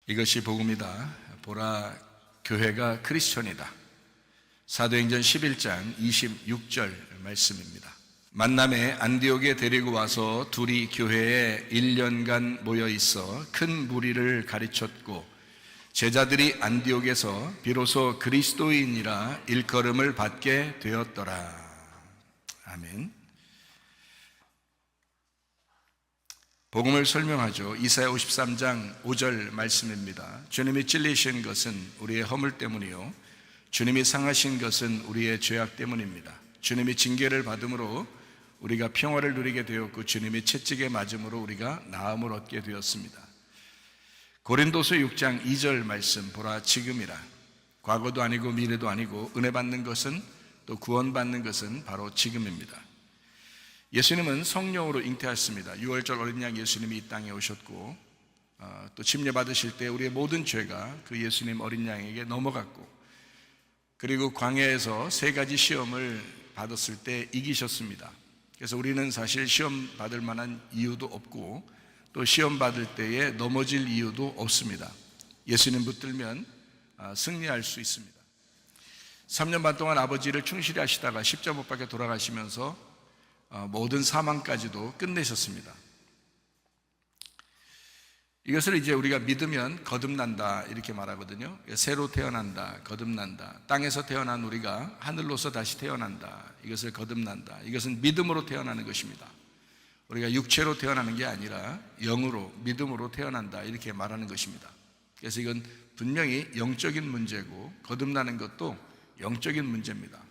이것이 복음이다. 보라, 교회가 크리스천이다. 사도행전 11장 26절 말씀입니다. 만남에 안디옥에 데리고 와서 둘이 교회에 1년간 모여 있어 큰 무리를 가르쳤고, 제자들이 안디옥에서 비로소 그리스도인이라 일컬음을 받게 되었더라. 아멘. 복음을 설명하죠. 이사야 53장 5절 말씀입니다. 주님이 찔리신 것은 우리의 허물 때문이요, 주님이 상하신 것은 우리의 죄악 때문입니다. 주님이 징계를 받음으로 우리가 평화를 누리게 되었고, 주님이 채찍에 맞음으로 우리가 나음을 얻게 되었습니다. 고린도서 6장 2절 말씀, 보라 지금이라. 과거도 아니고 미래도 아니고 은혜 받는 것은, 또 구원받는 것은 바로 지금입니다. 예수님은 성령으로 잉태하셨습니다. 6월절 어린 양 예수님이 이 땅에 오셨고, 또 침례 받으실 때 우리의 모든 죄가 그 예수님 어린 양에게 넘어갔고, 그리고 광야에서 3가지 시험을 받았을 때 이기셨습니다. 그래서 우리는 사실 시험 받을 만한 이유도 없고, 또 시험 받을 때에 넘어질 이유도 없습니다. 예수님 붙들면 승리할 수 있습니다. 3년 반 동안 아버지를 충실히 하시다가 십자가 못 박혀 돌아가시면서 모든 사망까지도 끝내셨습니다. 이것을 이제 우리가 믿으면 거듭난다 이렇게 말하거든요. 새로 태어난다, 거듭난다. 땅에서 태어난 우리가 하늘로서 다시 태어난다. 이것을 거듭난다. 이것은 믿음으로 태어나는 것입니다. 우리가 육체로 태어나는 게 아니라 영으로, 믿음으로 태어난다 이렇게 말하는 것입니다. 그래서 이건 분명히 영적인 문제고, 거듭나는 것도 영적인 문제입니다.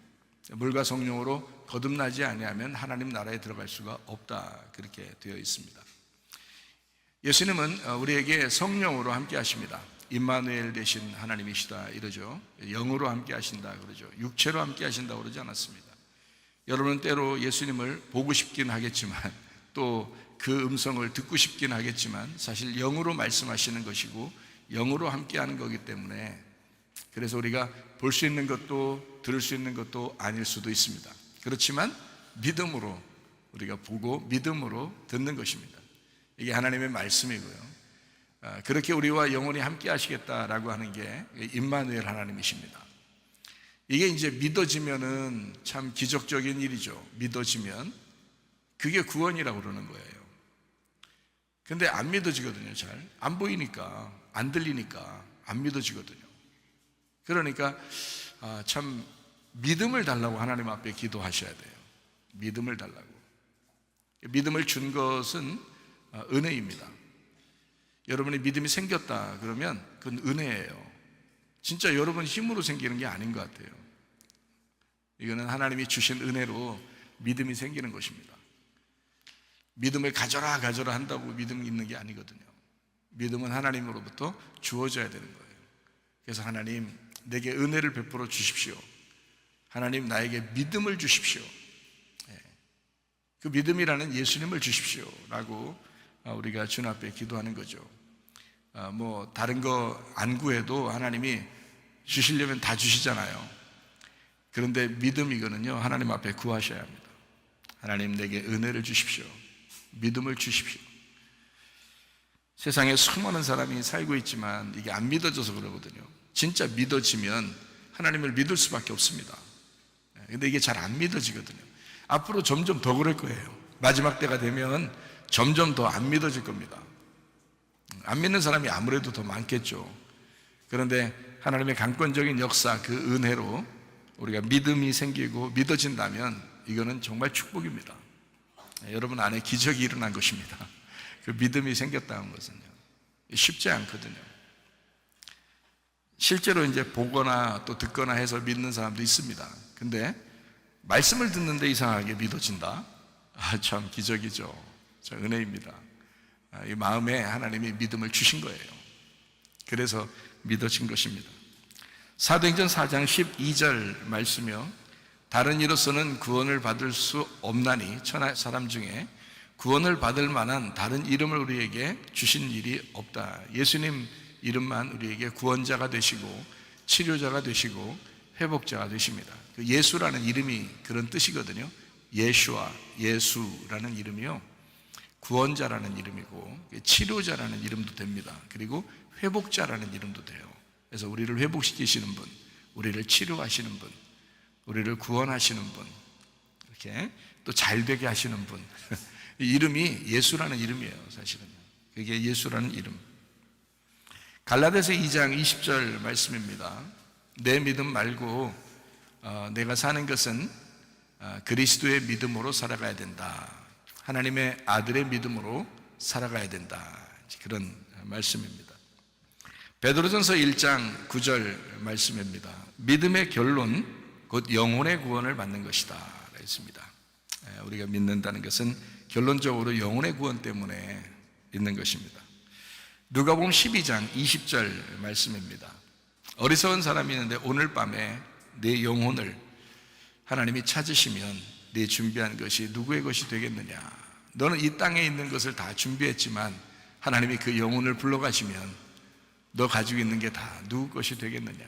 물과 성령으로 거듭나지 아니하면 하나님 나라에 들어갈 수가 없다, 그렇게 되어 있습니다. 예수님은 우리에게 성령으로 함께 하십니다. 임마누엘 되신 하나님이시다 이러죠. 영으로 함께 하신다 그러죠. 육체로 함께 하신다고 그러지 않았습니다. 여러분은 때로 예수님을 보고 싶긴 하겠지만, 또 그 음성을 듣고 싶긴 하겠지만, 사실 영으로 말씀하시는 것이고 영으로 함께 하는 거기 때문에, 그래서 우리가 볼 수 있는 것도 들을 수 있는 것도 아닐 수도 있습니다. 그렇지만 믿음으로 우리가 보고 믿음으로 듣는 것입니다. 이게 하나님의 말씀이고요. 그렇게 우리와 영원히 함께 하시겠다라고 하는 게 임마누엘 하나님이십니다. 이게 이제 믿어지면은 참 기적적인 일이죠. 믿어지면 그게 구원이라고 그러는 거예요. 근데 안 믿어지거든요. 잘 안 보이니까, 안 들리니까 안 믿어지거든요. 그러니까 참 믿음을 달라고 하나님 앞에 기도하셔야 돼요. 믿음을 달라고. 믿음을 준 것은 은혜입니다. 여러분이 믿음이 생겼다 그러면 그건 은혜예요. 진짜 여러분 힘으로 생기는 게 아닌 것 같아요. 이거는 하나님이 주신 은혜로 믿음이 생기는 것입니다. 믿음을 가져라 한다고 믿음이 있는 게 아니거든요. 믿음은 하나님으로부터 주어져야 되는 거예요. 그래서 하나님, 내게 은혜를 베풀어 주십시오. 하나님, 나에게 믿음을 주십시오. 그 믿음이라는 예수님을 주십시오 라고 우리가 주님 앞에 기도하는 거죠. 뭐 다른 거 안 구해도 하나님이 주시려면 다 주시잖아요. 그런데 믿음, 이거는요 하나님 앞에 구하셔야 합니다. 하나님, 내게 은혜를 주십시오. 믿음을 주십시오. 세상에 수많은 사람이 살고 있지만 이게 안 믿어져서 그러거든요. 진짜 믿어지면 하나님을 믿을 수밖에 없습니다. 근데 이게 잘 안 믿어지거든요. 앞으로 점점 더 그럴 거예요. 마지막 때가 되면 점점 더 안 믿어질 겁니다. 안 믿는 사람이 아무래도 더 많겠죠. 그런데 하나님의 강권적인 역사, 그 은혜로 우리가 믿음이 생기고 믿어진다면 이거는 정말 축복입니다. 여러분 안에 기적이 일어난 것입니다. 그 믿음이 생겼다는 것은요 쉽지 않거든요. 실제로 이제 보거나 또 듣거나 해서 믿는 사람도 있습니다. 근데 말씀을 듣는데 이상하게 믿어진다? 참 기적이죠. 참 은혜입니다. 이 마음에 하나님이 믿음을 주신 거예요. 그래서 믿어진 것입니다. 사도행전 4장 12절 말씀이요, 다른 이로서는 구원을 받을 수 없나니 천하 사람 중에 구원을 받을 만한 다른 이름을 우리에게 주신 일이 없다. 예수님 이름만 우리에게 구원자가 되시고 치료자가 되시고 회복자가 되십니다. 그 예수라는 이름이 그런 뜻이거든요. 예수와 예수라는 이름이요, 구원자라는 이름이고 치료자라는 이름도 됩니다. 그리고 회복자라는 이름도 돼요. 그래서 우리를 회복시키시는 분, 우리를 치료하시는 분, 우리를 구원하시는 분, 이렇게 또 잘되게 하시는 분. 이 이름이 예수라는 이름이에요. 사실은 그게 예수라는 이름. 갈라디아서 2장 20절 말씀입니다. 내 믿음 말고 내가 사는 것은 그리스도의 믿음으로 살아가야 된다. 하나님의 아들의 믿음으로 살아가야 된다. 그런 말씀입니다. 베드로전서 1장 9절 말씀입니다. 믿음의 결론 곧 영혼의 구원을 받는 것이다 했습니다. 우리가 믿는다는 것은 결론적으로 영혼의 구원 때문에 있는 것입니다. 누가복음 12장 20절 말씀입니다. 어리석은 사람이 있는데 오늘 밤에 내 영혼을 하나님이 찾으시면 네 준비한 것이 누구의 것이 되겠느냐. 너는 이 땅에 있는 것을 다 준비했지만 하나님이 그 영혼을 불러가시면 너 가지고 있는 게 다 누구 것이 되겠느냐.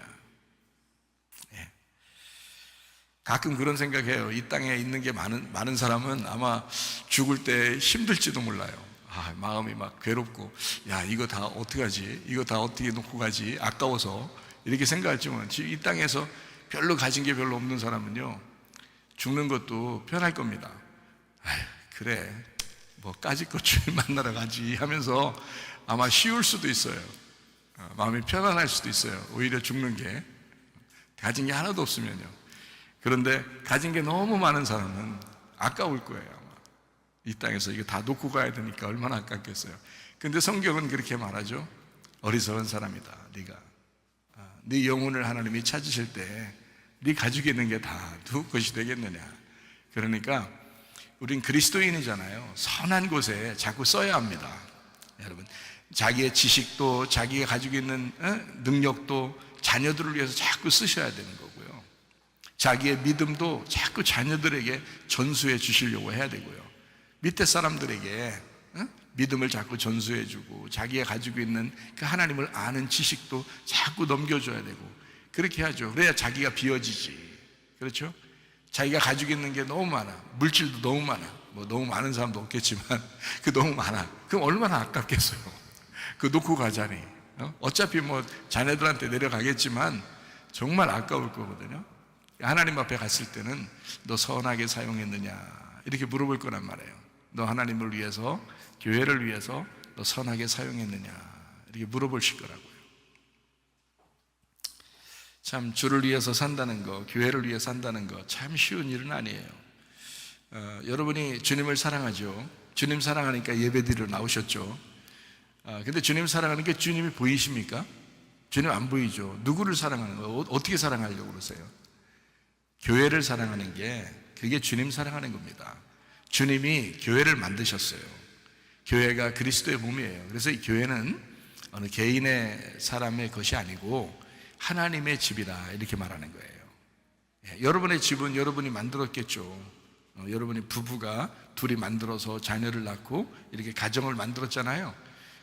가끔 그런 생각해요. 이 땅에 있는 게 많은 사람은 아마 죽을 때 힘들지도 몰라요. 마음이 막 괴롭고, 야, 이거 다 어떡하지? 이거 다 어떻게 놓고 가지? 아까워서 이렇게 생각할지만, 이 땅에서 별로 가진 게 별로 없는 사람은요, 죽는 것도 편할 겁니다. 그래, 뭐 까짓 것 주님 만나러 가지 하면서 아마 쉬울 수도 있어요. 마음이 편안할 수도 있어요. 오히려 죽는 게 가진 게 하나도 없으면요. 그런데 가진 게 너무 많은 사람은 아까울 거예요. 아마 이 땅에서 이거 다 놓고 가야 되니까 얼마나 아깝겠어요. 근데 성경은 그렇게 말하죠. 어리석은 사람이다. 네가 네 영혼을 하나님이 찾으실 때 네 가지고 있는 게 다 누구 것이 되겠느냐. 그러니까 우린 그리스도인이잖아요. 선한 곳에 자꾸 써야 합니다. 여러분, 자기의 지식도 자기가 가지고 있는 능력도 자녀들을 위해서 자꾸 쓰셔야 되는 거고요. 자기의 믿음도 자꾸 자녀들에게 전수해 주시려고 해야 되고요. 밑에 사람들에게 믿음을 자꾸 전수해 주고 자기가 가지고 있는 그 하나님을 아는 지식도 자꾸 넘겨줘야 되고 그렇게 하죠. 그래야 자기가 비워지지. 그렇죠? 자기가 가지고 있는 게 너무 많아. 물질도 너무 많아. 뭐 너무 많은 사람도 없겠지만 그 너무 많아. 그럼 얼마나 아깝겠어요. 그 놓고 가자니. 어차피 뭐 자녀들한테 내려가겠지만 정말 아까울 거거든요. 하나님 앞에 갔을 때는 너 선하게 사용했느냐 이렇게 물어볼 거란 말이에요. 너 하나님을 위해서, 교회를 위해서 너 선하게 사용했느냐 이렇게 물어보실 거라고요. 참 주를 위해서 산다는 거, 교회를 위해서 산다는 거 참 쉬운 일은 아니에요. 여러분이 주님을 사랑하죠. 주님 사랑하니까 예배드리러 나오셨죠. 근데 주님 사랑하는 게 주님이 보이십니까? 주님 안 보이죠. 누구를 사랑하는 거예요? 어떻게 사랑하려고 그러세요? 교회를 사랑하는 게 그게 주님 사랑하는 겁니다. 주님이 교회를 만드셨어요. 교회가 그리스도의 몸이에요. 그래서 이 교회는 어느 개인의 사람의 것이 아니고 하나님의 집이다 이렇게 말하는 거예요. 여러분의 집은 여러분이 만들었겠죠. 여러분이 부부가 둘이 만들어서 자녀를 낳고 이렇게 가정을 만들었잖아요.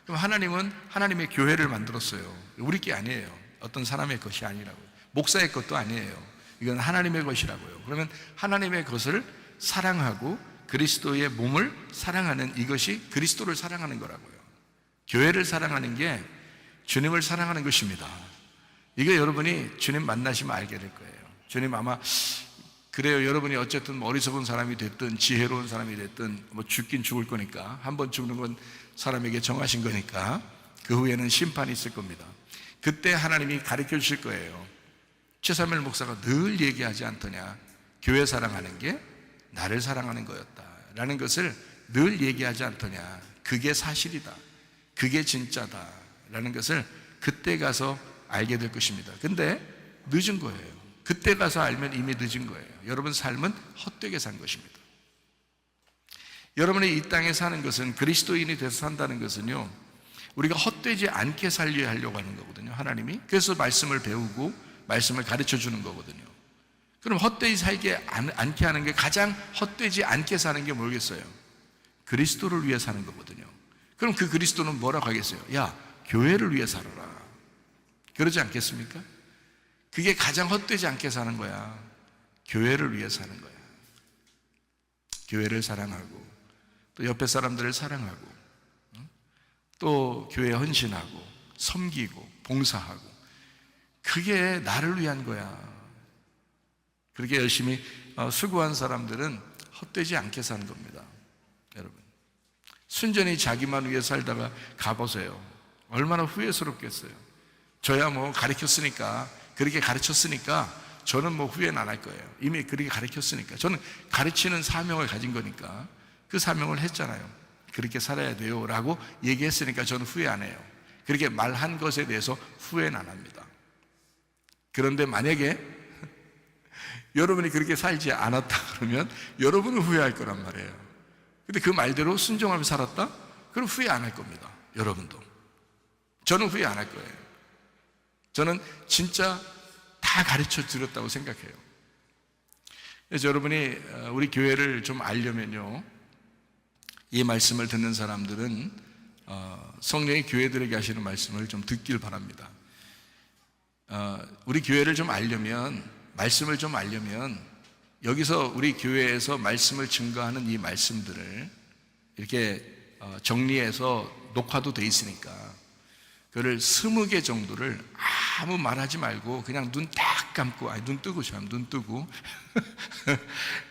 그럼 하나님은 하나님의 교회를 만들었어요. 우리 게 아니에요. 어떤 사람의 것이 아니라고요. 목사의 것도 아니에요. 이건 하나님의 것이라고요. 그러면 하나님의 것을 사랑하고 그리스도의 몸을 사랑하는 이것이 그리스도를 사랑하는 거라고요. 교회를 사랑하는 게 주님을 사랑하는 것입니다. 이거 여러분이 주님 만나시면 알게 될 거예요. 주님 아마 그래요. 여러분이 어쨌든 어리석은 사람이 됐든 지혜로운 사람이 됐든 뭐 죽긴 죽을 거니까 한번 죽는 건 사람에게 정하신 거니까 그 후에는 심판이 있을 겁니다. 그때 하나님이 가르쳐 주실 거예요. 최사무엘 목사가 늘 얘기하지 않더냐. 교회 사랑하는 게 나를 사랑하는 거였다 라는 것을 늘 얘기하지 않더냐. 그게 사실이다. 그게 진짜다 라는 것을 그때 가서 알게 될 것입니다. 근데 늦은 거예요. 그때 가서 알면 이미 늦은 거예요. 여러분 삶은 헛되게 산 것입니다. 여러분이 이 땅에 사는 것은 그리스도인이 돼서 산다는 것은요, 우리가 헛되지 않게 살려 하려고 하는 거거든요. 하나님이. 그래서 말씀을 배우고 말씀을 가르쳐 주는 거거든요. 그럼 헛되이 살게 않게 하는 게 가장 헛되지 않게 사는 게 뭐겠어요? 그리스도를 위해 사는 거거든요. 그럼 그 그리스도는 뭐라고 하겠어요? 야, 교회를 위해 살아라. 그러지 않겠습니까? 그게 가장 헛되지 않게 사는 거야. 교회를 위해 사는 거야. 교회를 사랑하고 또 옆에 사람들을 사랑하고 또 교회에 헌신하고 섬기고 봉사하고, 그게 나를 위한 거야. 그렇게 열심히 수고한 사람들은 헛되지 않게 사는 겁니다. 여러분, 순전히 자기만 위해 살다가 가보세요. 얼마나 후회스럽겠어요. 저야 뭐 가르쳤으니까, 그렇게 가르쳤으니까 저는 뭐 후회는 안 할 거예요. 이미 그렇게 가르쳤으니까. 저는 가르치는 사명을 가진 거니까 그 사명을 했잖아요. 그렇게 살아야 돼요 라고 얘기했으니까 저는 후회 안 해요. 그렇게 말한 것에 대해서 후회는 안 합니다. 그런데 만약에 여러분이 그렇게 살지 않았다 그러면 여러분은 후회할 거란 말이에요. 근데 그 말대로 순종하며 살았다? 그럼 후회 안 할 겁니다. 여러분도. 저는 후회 안 할 거예요. 저는 진짜 다 가르쳐 드렸다고 생각해요. 그래서 여러분이 우리 교회를 좀 알려면요, 이 말씀을 듣는 사람들은 성령이 교회들에게 하시는 말씀을 좀 듣길 바랍니다. 우리 교회를 좀 알려면, 말씀을 좀 알려면 여기서 우리 교회에서 말씀을 증거하는 이 말씀들을 이렇게 정리해서 녹화도 돼 있으니까 그를 20개 정도를 아무 말하지 말고 그냥 눈 딱 감고, 아니 눈 뜨고, 눈 뜨고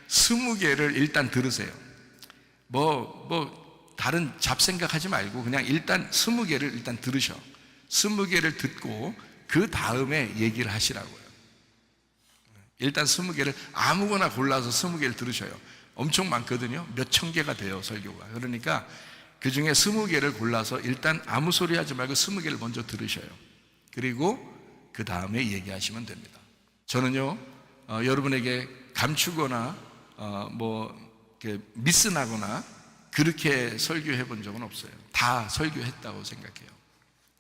20개를 일단 들으세요. 다른 잡생각하지 말고 그냥 일단 20개를 일단 들으셔. 20개를 듣고 그 다음에 얘기를 하시라고요. 일단 20개를 아무거나 골라서 20개를 들으셔요. 엄청 많거든요. 몇 천 개가 돼요, 설교가. 그러니까 그 중에 20개를 골라서 일단 아무 소리 하지 말고 20개를 먼저 들으셔요. 그리고 그 다음에 얘기하시면 됩니다. 저는요, 여러분에게 감추거나 미스나거나 그렇게 설교해 본 적은 없어요. 다 설교했다고 생각해요.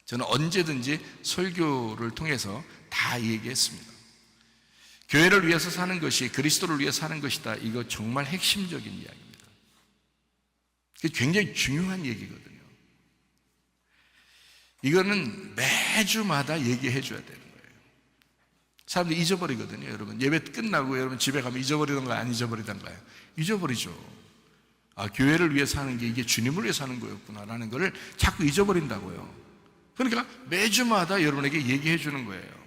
저는 언제든지 설교를 통해서 다 얘기했습니다. 교회를 위해서 사는 것이 그리스도를 위해 사는 것이다. 이거 정말 핵심적인 이야기입니다. 그게 굉장히 중요한 얘기거든요. 이거는 매주마다 얘기해 줘야 되는 거예요. 사람들이 잊어버리거든요. 여러분, 예배 끝나고 여러분 집에 가면 잊어버리던가요? 안 잊어버리던가요? 잊어버리죠. 교회를 위해 사는 게 이게 주님을 위해 사는 거였구나라는 것을 자꾸 잊어버린다고요. 그러니까 매주마다 여러분에게 얘기해 주는 거예요.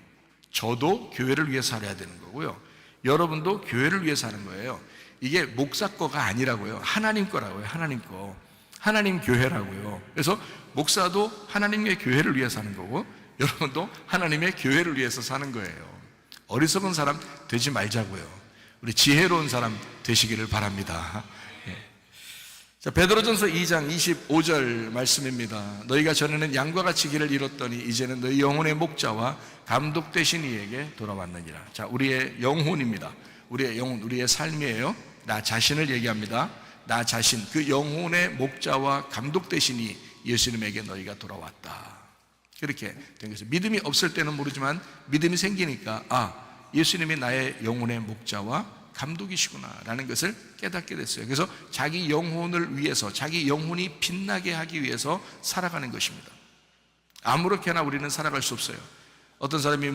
저도 교회를 위해 살아야 되는 거고요. 여러분도 교회를 위해 사는 거예요. 이게 목사 거가 아니라고요. 하나님 거라고요. 하나님 거. 하나님 교회라고요. 그래서 목사도 하나님의 교회를 위해 사는 거고, 여러분도 하나님의 교회를 위해서 사는 거예요. 어리석은 사람 되지 말자고요. 우리 지혜로운 사람 되시기를 바랍니다. 자, 베드로전서 2장 25절 말씀입니다. 너희가 전에는 양과 같이 길을 잃었더니 이제는 너희 영혼의 목자와 감독 되신 이에게 돌아왔느니라. 자, 우리의 영혼입니다. 우리의 영혼, 우리의 삶이에요. 나 자신을 얘기합니다. 나 자신, 그 영혼의 목자와 감독 되신 이 예수님에게 너희가 돌아왔다. 그렇게 된 것이죠. 믿음이 없을 때는 모르지만 믿음이 생기니까 예수님이 나의 영혼의 목자와 감독이시구나 라는 것을 깨닫게 됐어요. 그래서 자기 영혼을 위해서, 자기 영혼이 빛나게 하기 위해서 살아가는 것입니다. 아무렇게나 우리는 살아갈 수 없어요. 어떤 사람이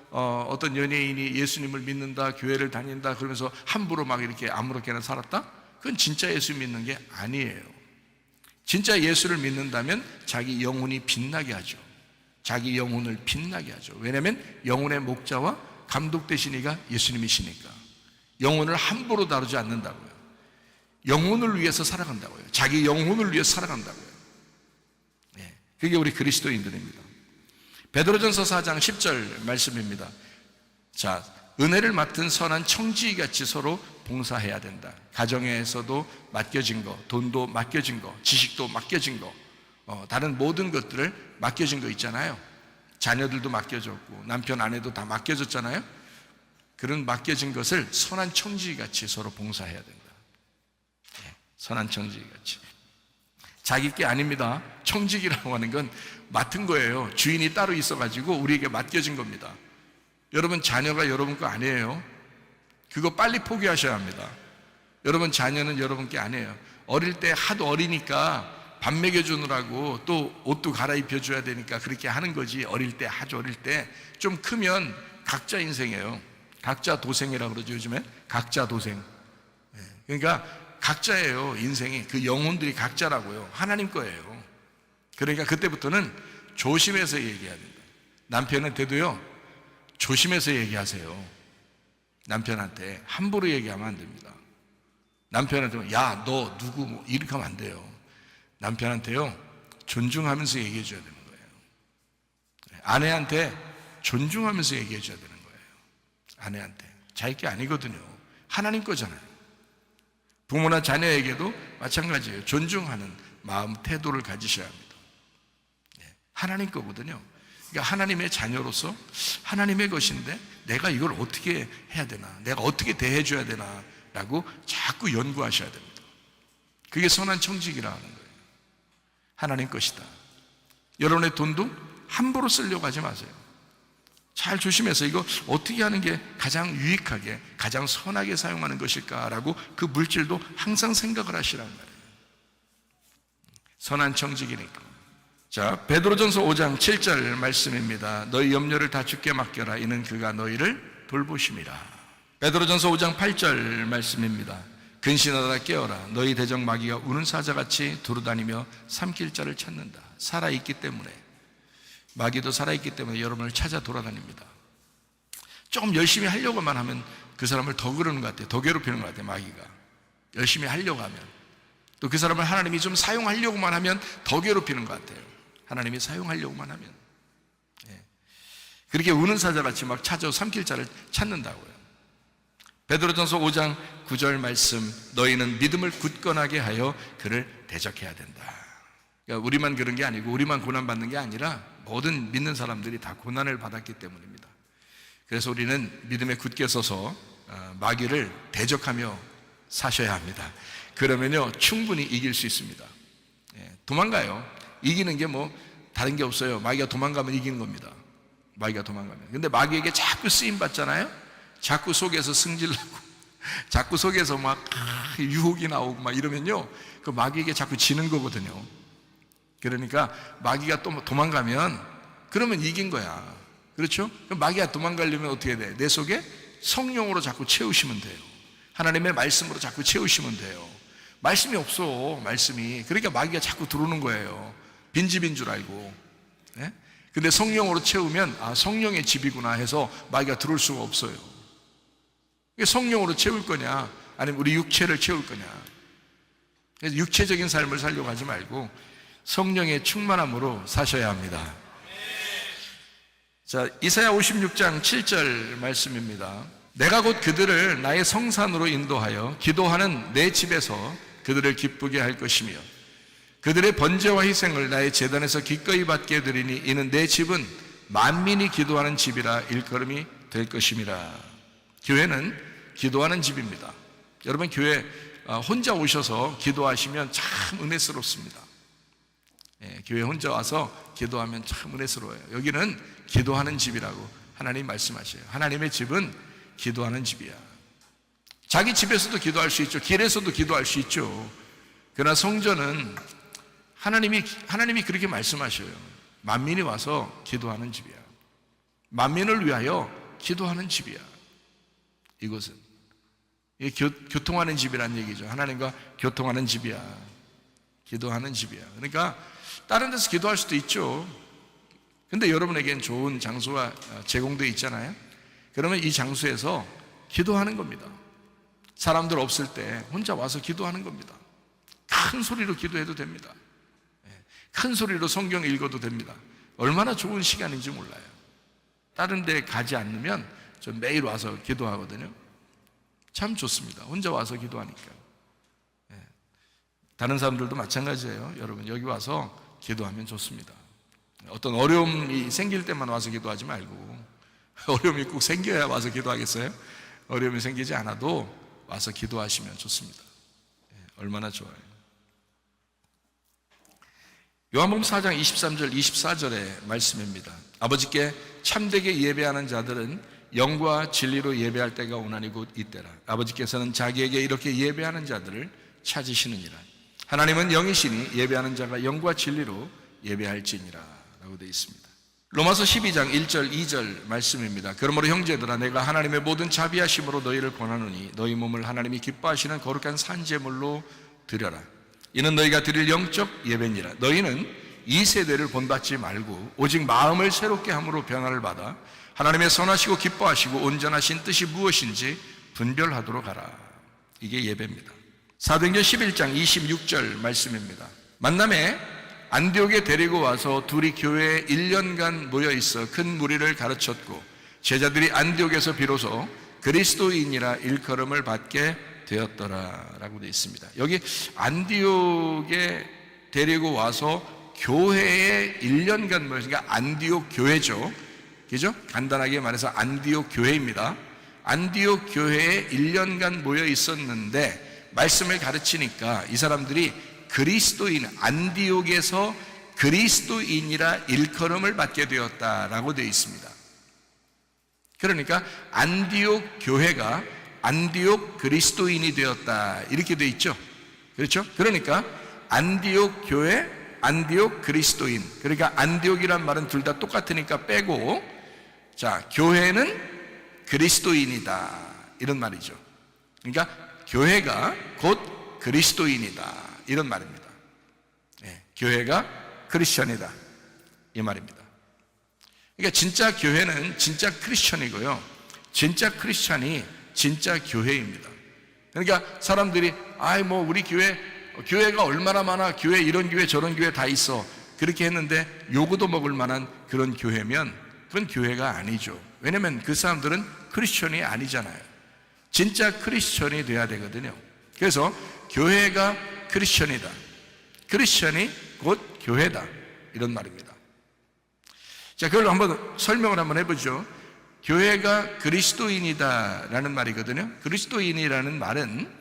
어떤 연예인이 예수님을 믿는다, 교회를 다닌다 그러면서 함부로 막 이렇게 아무렇게나 살았다? 그건 진짜 예수 믿는 게 아니에요. 진짜 예수를 믿는다면 자기 영혼이 빛나게 하죠. 자기 영혼을 빛나게 하죠. 왜냐하면 영혼의 목자와 감독 되신 이가 예수님이시니까. 영혼을 함부로 다루지 않는다고요. 영혼을 위해서 살아간다고요. 자기 영혼을 위해서 살아간다고요. 그게 우리 그리스도인들입니다. 베드로전서 4장 10절 말씀입니다. 자, 은혜를 맡은 선한 청지기같이 서로 봉사해야 된다. 가정에서도 맡겨진 거, 돈도 맡겨진 거, 지식도 맡겨진 거, 다른 모든 것들을 맡겨진 거 있잖아요. 자녀들도 맡겨졌고 남편 아내도 다 맡겨졌잖아요. 그런 맡겨진 것을 선한 청지기같이 서로 봉사해야 된다. 선한 청지기같이. 자기 게 아닙니다. 청지기라고 하는 건 맡은 거예요. 주인이 따로 있어가지고 우리에게 맡겨진 겁니다. 여러분 자녀가 여러분 거 아니에요. 그거 빨리 포기하셔야 합니다. 여러분 자녀는 여러분 게 아니에요. 어릴 때 하도 어리니까 밥 먹여주느라고 또 옷도 갈아입혀줘야 되니까 그렇게 하는 거지. 어릴 때, 아주 어릴 때. 좀 크면 각자 인생이에요. 각자 도생이라고 그러죠. 요즘에 각자 도생. 그러니까 각자예요. 인생이. 그 영혼들이 각자라고요. 하나님 거예요. 그러니까 그때부터는 조심해서 얘기해야 된다. 남편한테도요, 조심해서 얘기하세요. 남편한테 함부로 얘기하면 안 됩니다. 남편한테 야, 너 누구 뭐 이렇게 하면 안 돼요. 남편한테요, 존중하면서 얘기해 줘야 되는 거예요. 아내한테 존중하면서 얘기해 줘야 되는 거예요. 아내한테. 자기 게 아니거든요. 하나님 거잖아요. 부모나 자녀에게도 마찬가지예요. 존중하는 마음, 태도를 가지셔야 합니다. 하나님 거거든요. 그러니까 하나님의 자녀로서 하나님의 것인데 내가 이걸 어떻게 해야 되나, 내가 어떻게 대해줘야 되나 라고 자꾸 연구하셔야 됩니다. 그게 선한 청지기라 하는 거예요. 하나님 것이다. 여러분의 돈도 함부로 쓰려고 하지 마세요. 잘 조심해서 이거 어떻게 하는 게 가장 유익하게, 가장 선하게 사용하는 것일까라고 그 물질도 항상 생각을 하시란 말이에요. 선한 청지기니까. 자, 베드로전서 5장 7절 말씀입니다. 너희 염려를 다 주께 맡겨라. 이는 그가 너희를 돌보심이라. 베드로전서 5장 8절 말씀입니다. 근신하다 깨어라. 너희 대적 마귀가 우는 사자같이 두루다니며 삼킬 자를 찾는다. 살아있기 때문에, 마귀도 살아있기 때문에 여러분을 찾아 돌아다닙니다. 조금 열심히 하려고만 하면 그 사람을 더 그러는 것 같아요. 더 괴롭히는 것 같아요. 마귀가 열심히 하려고 하면, 또 그 사람을 하나님이 좀 사용하려고만 하면 더 괴롭히는 것 같아요. 하나님이 사용하려고만 하면. 그렇게 우는 사자같이 막 찾아 삼킬 자를 찾는다고요. 베드로전서 5장 9절 말씀, 너희는 믿음을 굳건하게 하여 그를 대적해야 된다. 그러니까 우리만 그런 게 아니고, 우리만 고난받는 게 아니라 모든 믿는 사람들이 다 고난을 받았기 때문입니다. 그래서 우리는 믿음에 굳게 서서 마귀를 대적하며 사셔야 합니다. 그러면요, 충분히 이길 수 있습니다. 도망가요. 이기는 게 뭐 다른 게 없어요. 마귀가 도망가면 이기는 겁니다. 마귀가 도망가면. 근데 마귀에게 자꾸 쓰임 받잖아요. 자꾸 속에서 승질나고, 자꾸 속에서 막 유혹이 나오고 막 이러면요, 그 마귀에게 자꾸 지는 거거든요. 그러니까 마귀가 또 도망가면 그러면 이긴 거야. 그렇죠? 그럼 마귀가 도망가려면 어떻게 돼? 내 속에 성령으로 자꾸 채우시면 돼요. 하나님의 말씀으로 자꾸 채우시면 돼요. 말씀이 없어, 말씀이. 그러니까 마귀가 자꾸 들어오는 거예요. 빈집인 줄 알고. 네? 근데 성령으로 채우면 아, 성령의 집이구나 해서 마귀가 들어올 수가 없어요. 성령으로 채울 거냐, 아니면 우리 육체를 채울 거냐. 그래서 육체적인 삶을 살려고 하지 말고 성령의 충만함으로 사셔야 합니다. 자, 이사야 56장 7절 말씀입니다. 내가 곧 그들을 나의 성산으로 인도하여 기도하는 내 집에서 그들을 기쁘게 할 것이며 그들의 번제와 희생을 나의 제단에서 기꺼이 받게 드리니 이는 내 집은 만민이 기도하는 집이라 일컬음이 될 것임이라. 교회는 기도하는 집입니다. 여러분, 교회 혼자 오셔서 기도하시면 참 은혜스럽습니다. 교회 혼자 와서 기도하면 참 은혜스러워요. 여기는 기도하는 집이라고 하나님 말씀하셔요. 하나님의 집은 기도하는 집이야. 자기 집에서도 기도할 수 있죠. 길에서도 기도할 수 있죠. 그러나 성전은 하나님이 그렇게 말씀하셔요. 만민이 와서 기도하는 집이야. 만민을 위하여 기도하는 집이야. 이곳은 이게 교통하는 집이란 얘기죠. 하나님과 교통하는 집이야. 기도하는 집이야. 그러니까 다른 데서 기도할 수도 있죠. 근데 여러분에겐 좋은 장소가 제공되어 있잖아요. 그러면 이 장소에서 기도하는 겁니다. 사람들 없을 때 혼자 와서 기도하는 겁니다. 큰 소리로 기도해도 됩니다. 큰 소리로 성경 읽어도 됩니다. 얼마나 좋은 시간인지 몰라요. 다른 데 가지 않으면 저 매일 와서 기도하거든요. 참 좋습니다. 혼자 와서 기도하니까. 다른 사람들도 마찬가지예요. 여러분, 여기 와서 기도하면 좋습니다. 어떤 어려움이 생길 때만 와서 기도하지 말고, 어려움이 꼭 생겨야 와서 기도하겠어요? 어려움이 생기지 않아도 와서 기도하시면 좋습니다. 얼마나 좋아요. 요한복음 4장 23절 24절의 말씀입니다. 아버지께 참되게 예배하는 자들은 영과 진리로 예배할 때가 오나니 곧 이때라. 아버지께서는 자기에게 이렇게 예배하는 자들을 찾으시느니라. 하나님은 영이시니 예배하는 자가 영과 진리로 예배할지니라 라고 되어 있습니다. 로마서 12장 1절 2절 말씀입니다. 그러므로 형제들아, 내가 하나님의 모든 자비하심으로 너희를 권하노니 너희 몸을 하나님이 기뻐하시는 거룩한 산제물로 드려라. 이는 너희가 드릴 영적 예배니라. 너희는 이 세대를 본받지 말고 오직 마음을 새롭게 함으로 변화를 받아 하나님의 선하시고 기뻐하시고 온전하신 뜻이 무엇인지 분별하도록 하라. 이게 예배입니다. 사도행전 11장 26절 말씀입니다. 만남에 안디옥에 데리고 와서 둘이 교회에 1년간 모여 있어 큰 무리를 가르쳤고 제자들이 안디옥에서 비로소 그리스도인이라 일컬음을 받게 되었더라라고 되어 있습니다. 여기 안디옥에 데리고 와서 교회에 1년간 모였으니까 안디옥 교회죠. 그죠? 간단하게 말해서 안디옥 교회입니다. 안디옥 교회에 1년간 모여 있었는데 말씀을 가르치니까 이 사람들이 그리스도인, 안디옥에서 그리스도인이라 일컬음을 받게 되었다라고 되어 있습니다. 그러니까 안디옥 교회가 안디옥 그리스도인이 되었다 이렇게 되어 있죠. 그렇죠? 그러니까 안디옥 교회, 안디옥 그리스도인. 그러니까 안디옥이란 말은 둘 다 똑같으니까 빼고, 자, 교회는 그리스도인이다 이런 말이죠. 그러니까 교회가 곧 그리스도인이다 이런 말입니다. 네, 교회가 크리스천이다 이 말입니다. 그러니까 진짜 교회는 진짜 크리스천이고요, 진짜 크리스천이 진짜 교회입니다. 그러니까 사람들이 뭐 우리 교회가 얼마나 많아, 교회 이런 교회 저런 교회 다 있어 그렇게 했는데 요구도 먹을 만한 그런 교회면 그건 교회가 아니죠. 왜냐하면 그 사람들은 크리스천이 아니잖아요. 진짜 크리스천이 돼야 되거든요. 그래서 교회가 크리스천이다, 크리스천이 곧 교회다 이런 말입니다. 자, 그걸 한번 설명을 한번 해보죠. 교회가 그리스도인이다라는 말이거든요. 그리스도인이라는 말은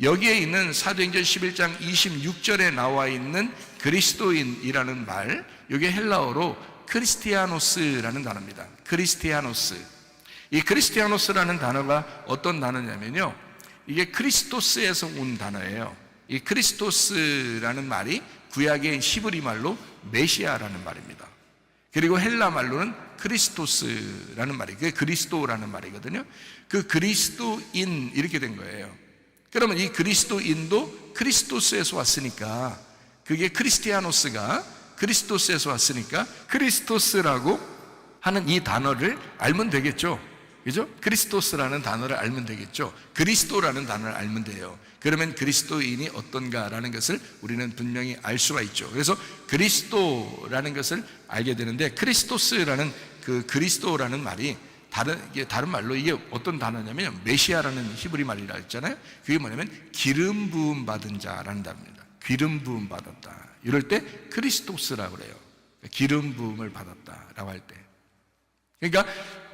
여기에 있는 사도행전 11장 26절에 나와 있는 그리스도인이라는 말, 이게 헬라어로 크리스티아노스라는 단어입니다. 크리스티아노스. 이 크리스티아노스라는 단어가 어떤 단어냐면요, 이게 크리스토스에서 온 단어예요. 이 크리스토스라는 말이 구약의 히브리 말로 메시아라는 말입니다. 그리고 헬라 말로는 크리스토스라는 말이, 그게 그리스도라는 말이거든요. 그 그리스도인 이렇게 된 거예요. 그러면 이 그리스도인도 크리스토스에서 왔으니까, 그게 크리스티아노스가 크리스토스에서 왔으니까 크리스토스라고 하는 이 단어를 알면 되겠죠. 그죠? 크리스토스라는 단어를 알면 되겠죠. 그리스도라는 단어를 알면 돼요. 그러면 그리스도인이 어떤가라는 것을 우리는 분명히 알 수가 있죠. 그래서 그리스도라는 것을 알게 되는데, 크리스토스라는 그 그리스도라는 말이 다른 말로 이게 어떤 단어냐면 메시아라는 히브리 말이라 했잖아요. 그게 뭐냐면 기름 부음 받은 자라는 단어입니다. 기름 부음 받았다 이럴 때 크리스토스라고 그래요. 기름 부음을 받았다라고 할 때. 그러니까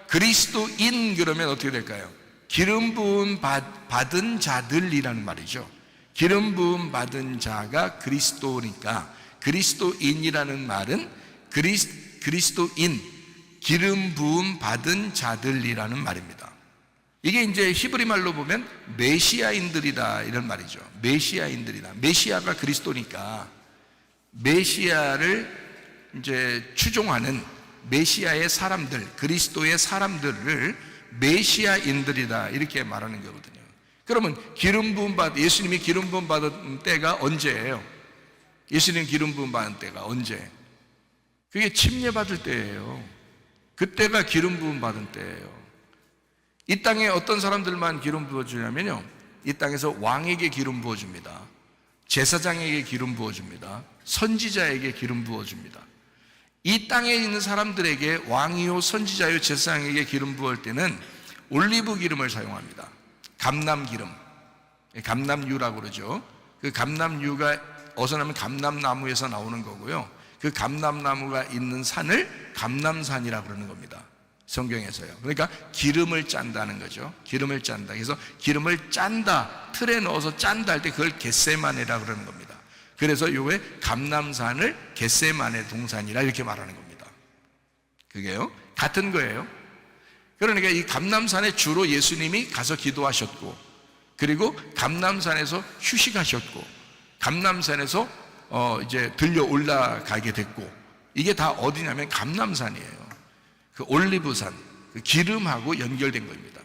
그리스도인 그러면 어떻게 될까요? 기름 부음 받은 자들이라는 말이죠. 기름 부음 받은 자가 그리스도니까 그리스도인이라는 말은 그리스도인, 기름 부음 받은 자들이라는 말입니다. 이게 이제 히브리 말로 보면 메시아인들이다 이런 말이죠. 메시아인들이다. 메시아가 그리스도니까 메시아를 이제 추종하는 메시아의 사람들, 그리스도의 사람들을 메시아인들이다 이렇게 말하는 거거든요. 그러면 예수님이 기름 부음 받은 때가 언제예요? 예수님 기름 부음 받은 때가 언제? 그게 침례받을 때예요. 그때가 기름 부음 받은 때예요. 이 땅에 어떤 사람들만 기름 부어주냐면요, 이 땅에서 왕에게 기름 부어줍니다. 제사장에게 기름 부어줍니다. 선지자에게 기름 부어줍니다. 이 땅에 있는 사람들에게 왕이요 선지자요 제사장에게 기름 부을 때는 올리브 기름을 사용합니다. 감람기름, 감람유라고 그러죠. 그 감람유가 어선하면 감람나무에서 나오는 거고요. 그 감람나무가 있는 산을 감람산이라고 그러는 겁니다. 성경에서요. 그러니까 기름을 짠다는 거죠. 기름을 짠다. 그래서 기름을 짠다, 틀에 넣어서 짠다 할 때 그걸 겟세마네라고 그러는 겁니다. 그래서 요게 감람산을 겟세마네 동산이라 이렇게 말하는 겁니다. 그게요, 같은 거예요. 그러니까 이 감람산에 주로 예수님이 가서 기도하셨고, 그리고 감람산에서 휴식하셨고, 감람산에서 이제 들려 올라가게 됐고, 이게 다 어디냐면 감람산이에요. 그 올리브산, 그 기름하고 연결된 겁니다.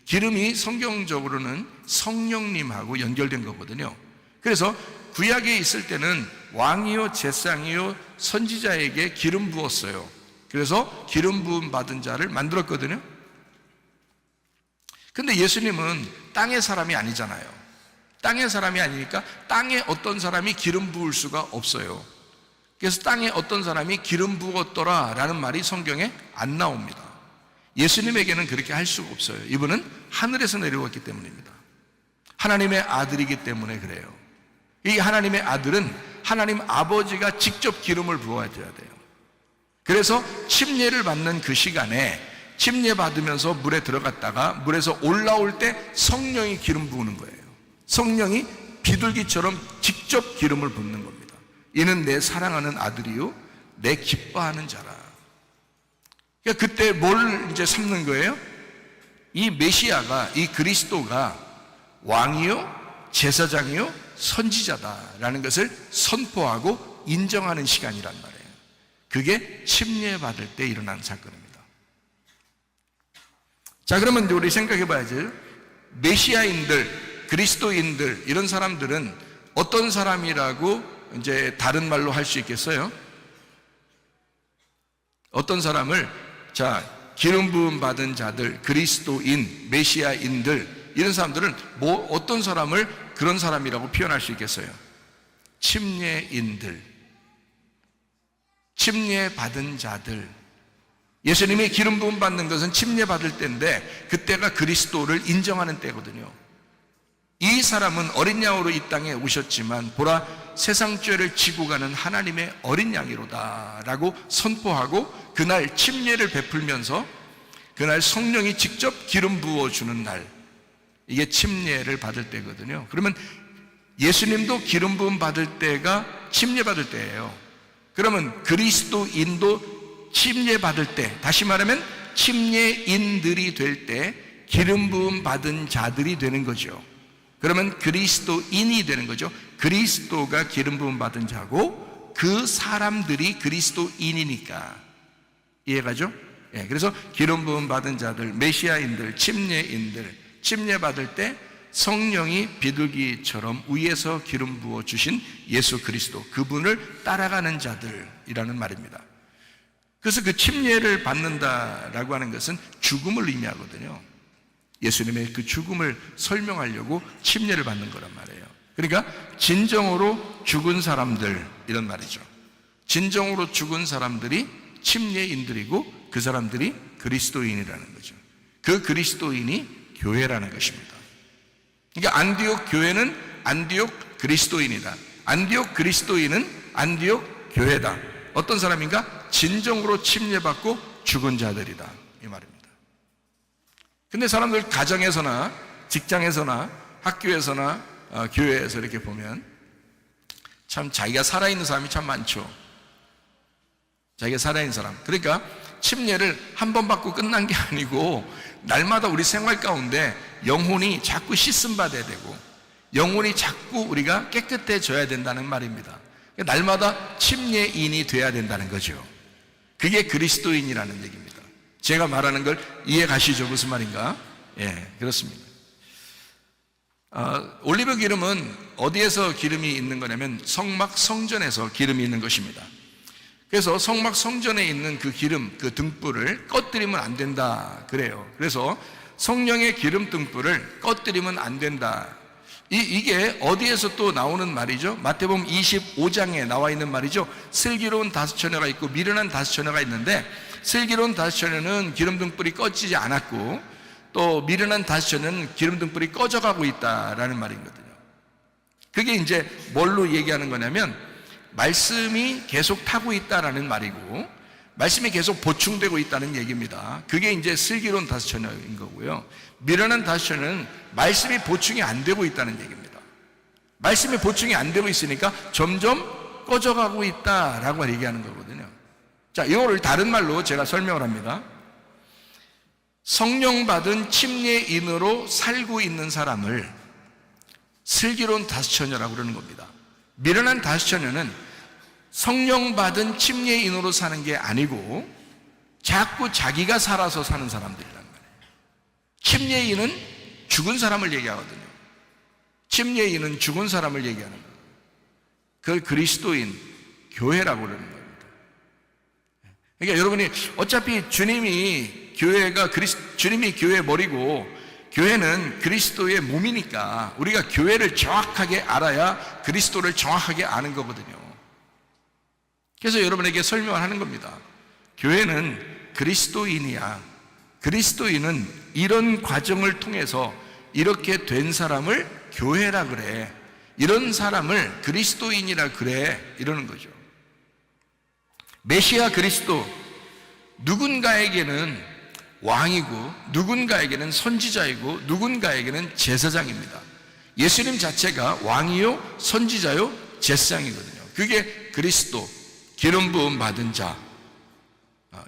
기름이 성경적으로는 성령님하고 연결된 거거든요. 그래서 구약에 있을 때는 왕이요 제사장이요 선지자에게 기름 부었어요. 그래서 기름 부음 받은 자를 만들었거든요. 근데 예수님은 땅의 사람이 아니잖아요. 땅의 사람이 아니니까 땅에 어떤 사람이 기름 부을 수가 없어요. 그래서 땅에 어떤 사람이 기름 부었더라 라는 말이 성경에 안 나옵니다. 예수님에게는 그렇게 할 수가 없어요. 이분은 하늘에서 내려왔기 때문입니다. 하나님의 아들이기 때문에 그래요. 이 하나님의 아들은 하나님 아버지가 직접 기름을 부어줘야 돼요. 그래서 침례를 받는 그 시간에 침례 받으면서 물에 들어갔다가 물에서 올라올 때 성령이 기름 부으는 거예요. 성령이 비둘기처럼 직접 기름을 붓는 겁니다. 이는 내 사랑하는 아들이요 내 기뻐하는 자라. 그러니까 그때 뭘 이제 삼는 거예요? 이 메시아가, 이 그리스도가 왕이요 제사장이요 선지자다라는 것을 선포하고 인정하는 시간이란 말이에요. 그게 침례 받을 때 일어난 사건입니다. 자, 그러면 이제 우리 생각해 봐야죠. 메시아인들, 그리스도인들, 이런 사람들은 어떤 사람이라고 이제 다른 말로 할 수 있겠어요? 어떤 사람을, 자, 기름 부음 받은 자들, 그리스도인, 메시아인들, 이런 사람들은 어떤 사람을 그런 사람이라고 표현할 수 있겠어요? 침례인들, 침례 받은 자들. 예수님이 기름 부음 받는 것은 침례 받을 때인데 그때가 그리스도를 인정하는 때거든요. 이 사람은 어린 양으로 이 땅에 오셨지만 보라 세상 죄를 지고 가는 하나님의 어린 양이로다 라고 선포하고 그날 침례를 베풀면서 그날 성령이 직접 기름 부어주는 날, 이게 침례를 받을 때거든요. 그러면 예수님도 기름 부음 받을 때가 침례 받을 때예요. 그러면 그리스도인도 침례 받을 때, 다시 말하면 침례인들이 될 때 기름 부음 받은 자들이 되는 거죠. 그러면 그리스도인이 되는 거죠. 그리스도가 기름 부음 받은 자고 그 사람들이 그리스도인이니까. 이해가죠? 예, 그래서 기름 부음 받은 자들, 메시아인들, 침례인들, 침례 받을 때 성령이 비둘기처럼 위에서 기름 부어 주신 예수 그리스도, 그분을 따라가는 자들이라는 말입니다. 그래서 그 침례를 받는다라고 하는 것은 죽음을 의미하거든요. 예수님의 그 죽음을 설명하려고 침례를 받는 거란 말이에요. 그러니까 진정으로 죽은 사람들, 이런 말이죠. 진정으로 죽은 사람들이 침례인들이고 그 사람들이 그리스도인이라는 거죠. 그 그리스도인이 교회라는 것입니다. 그러니까 안디옥 교회는 안디옥 그리스도인이다. 안디옥 그리스도인은 안디옥 교회다. 어떤 사람인가? 진정으로 침례받고 죽은 자들이다, 이 말입니다. 근데 사람들 가정에서나 직장에서나 학교에서나 교회에서 이렇게 보면 참 자기가 살아있는 사람이 참 많죠. 자기가 살아있는 사람. 그러니까 침례를 한 번 받고 끝난 게 아니고 날마다 우리 생활 가운데 영혼이 자꾸 씻음 받아야 되고 영혼이 자꾸 우리가 깨끗해져야 된다는 말입니다. 날마다 침례인이 돼야 된다는 거죠. 그게 그리스도인이라는 얘기입니다. 제가 말하는 걸 이해 가시죠? 무슨 말인가? 예, 그렇습니다. 올리브 기름은 어디에서 기름이 있는 거냐면 성막 성전에서 기름이 있는 것입니다. 그래서 성막 성전에 있는 그 기름, 그 등불을 꺼뜨리면 안 된다 그래요. 그래서 성령의 기름 등불을 꺼뜨리면 안 된다. 이게 어디에서 또 나오는 말이죠? 마태복음 25장에 나와 있는 말이죠. 슬기로운 5처녀가 있고 미련한 5처녀가 있는데 슬기로운 5처녀는 기름 등불이 꺼지지 않았고 또 미련한 5처녀는 기름 등불이 꺼져가고 있다라는 말이거든요. 그게 이제 뭘로 얘기하는 거냐면 말씀이 계속 타고 있다라는 말이고 말씀이 계속 보충되고 있다는 얘기입니다. 그게 이제 슬기로운 5처녀인 거고요. 미련한 5처녀는 말씀이 보충이 안 되고 있다는 얘기입니다. 말씀이 보충이 안 되고 있으니까 점점 꺼져가고 있다라고 얘기하는 거거든요. 자, 이거를 다른 말로 제가 설명을 합니다. 성령 받은 침례인으로 살고 있는 사람을 슬기로운 5처녀라고 그러는 겁니다. 미련한 5처녀는 성령 받은 침례인으로 사는 게 아니고 자꾸 자기가 살아서 사는 사람들이란 말이에요. 침례인은 죽은 사람을 얘기하거든요. 침례인은 죽은 사람을 얘기하는 거예요. 그걸 그리스도인, 교회라고 그러는 겁니다. 그러니까 여러분이 어차피 주님이 교회의 머리고 교회는 그리스도의 몸이니까 우리가 교회를 정확하게 알아야 그리스도를 정확하게 아는 거거든요. 그래서 여러분에게 설명을 하는 겁니다. 교회는 그리스도인이야. 그리스도인은 이런 과정을 통해서 이렇게 된 사람을 교회라 그래. 이런 사람을 그리스도인이라 그래. 이러는 거죠. 메시아 그리스도, 누군가에게는 왕이고 누군가에게는 선지자이고 누군가에게는 제사장입니다. 예수님 자체가 왕이요 선지자요 제사장이거든요. 그게 그리스도, 기름 부음 받은 자.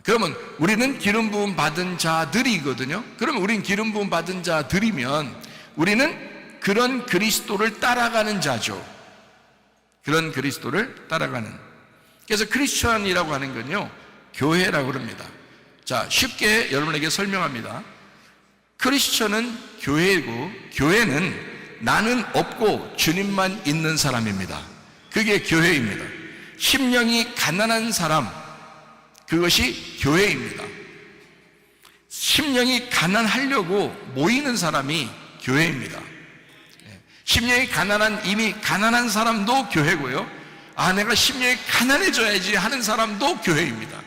그러면 우리는 기름 부음 받은 자들이거든요. 그러면 우린 기름 부음 받은 자들이면 우리는 그런 그리스도를 따라가는 자죠. 그런 그리스도를 따라가는. 그래서 크리스천이라고 하는 건요, 교회라고 합니다. 자, 쉽게 여러분에게 설명합니다. 크리스천은 교회이고 교회는 나는 없고 주님만 있는 사람입니다. 그게 교회입니다. 심령이 가난한 사람, 그것이 교회입니다. 심령이 가난하려고 모이는 사람이 교회입니다. 심령이 이미 가난한 사람도 교회고요. 내가 심령이 가난해져야지 하는 사람도 교회입니다.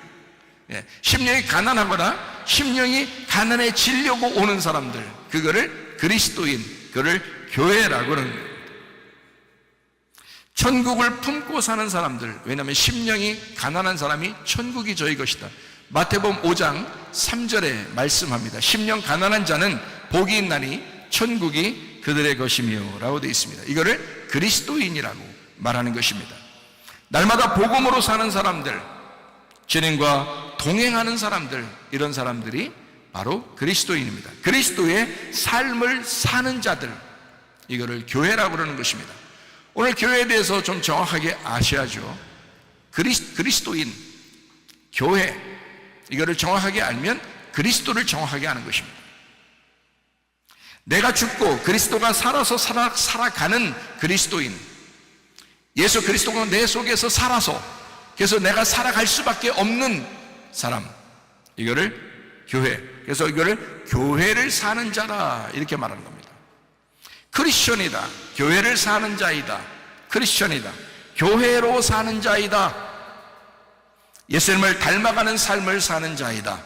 심령이 가난하거나 심령이 가난해지려고 오는 사람들, 그거를 그리스도인, 그거를 교회라고 하는 거예요. 천국을 품고 사는 사람들, 왜냐하면 심령이 가난한 사람이 천국이 저희 것이다. 마태복음 5장 3절에 말씀합니다. 심령 가난한 자는 복이 있나니 천국이 그들의 것이며 라고 되어 있습니다. 이거를 그리스도인이라고 말하는 것입니다. 날마다 복음으로 사는 사람들, 주님과 동행하는 사람들, 이런 사람들이 바로 그리스도인입니다. 그리스도의 삶을 사는 자들, 이거를 교회라고 그러는 것입니다. 오늘 교회에 대해서 좀 정확하게 아셔야죠. 그리스도인, 교회, 이거를 정확하게 알면 그리스도를 정확하게 아는 것입니다. 내가 죽고 그리스도가 살아서 살아가는 그리스도인, 예수 그리스도가 내 속에서 살아서, 그래서 내가 살아갈 수밖에 없는 사람, 이거를 교회, 그래서 이거를 교회를 사는 자라 이렇게 말하는 겁니다. 크리스천이다, 교회를 사는 자이다. 크리스천이다, 교회로 사는 자이다. 예수님을 닮아가는 삶을 사는 자이다.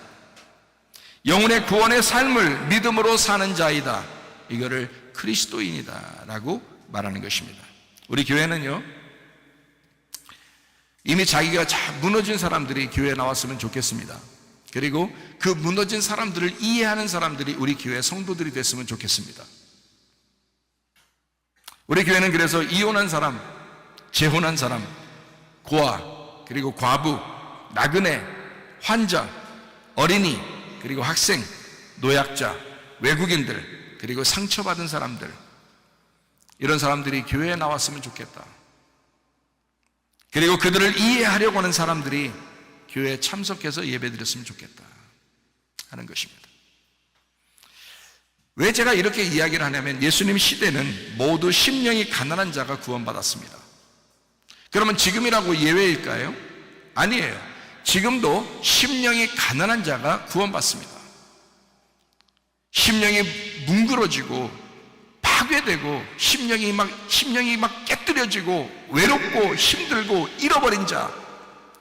영혼의 구원의 삶을 믿음으로 사는 자이다. 이거를 그리스도인이다 라고 말하는 것입니다. 우리 교회는요, 이미 자기가 무너진 사람들이 교회에 나왔으면 좋겠습니다. 그리고 그 무너진 사람들을 이해하는 사람들이 우리 교회 성도들이 됐으면 좋겠습니다. 우리 교회는 그래서 이혼한 사람, 재혼한 사람, 고아, 그리고 과부, 나그네, 환자, 어린이, 그리고 학생, 노약자, 외국인들, 그리고 상처받은 사람들, 이런 사람들이 교회에 나왔으면 좋겠다. 그리고 그들을 이해하려고 하는 사람들이 교회에 참석해서 예배드렸으면 좋겠다 하는 것입니다. 왜 제가 이렇게 이야기를 하냐면, 예수님 시대는 모두 심령이 가난한 자가 구원받았습니다. 그러면 지금이라고 예외일까요? 아니에요. 지금도 심령이 가난한 자가 구원받습니다. 심령이 뭉그러지고 파괴되고 심령이 막 깨뜨려지고 외롭고 힘들고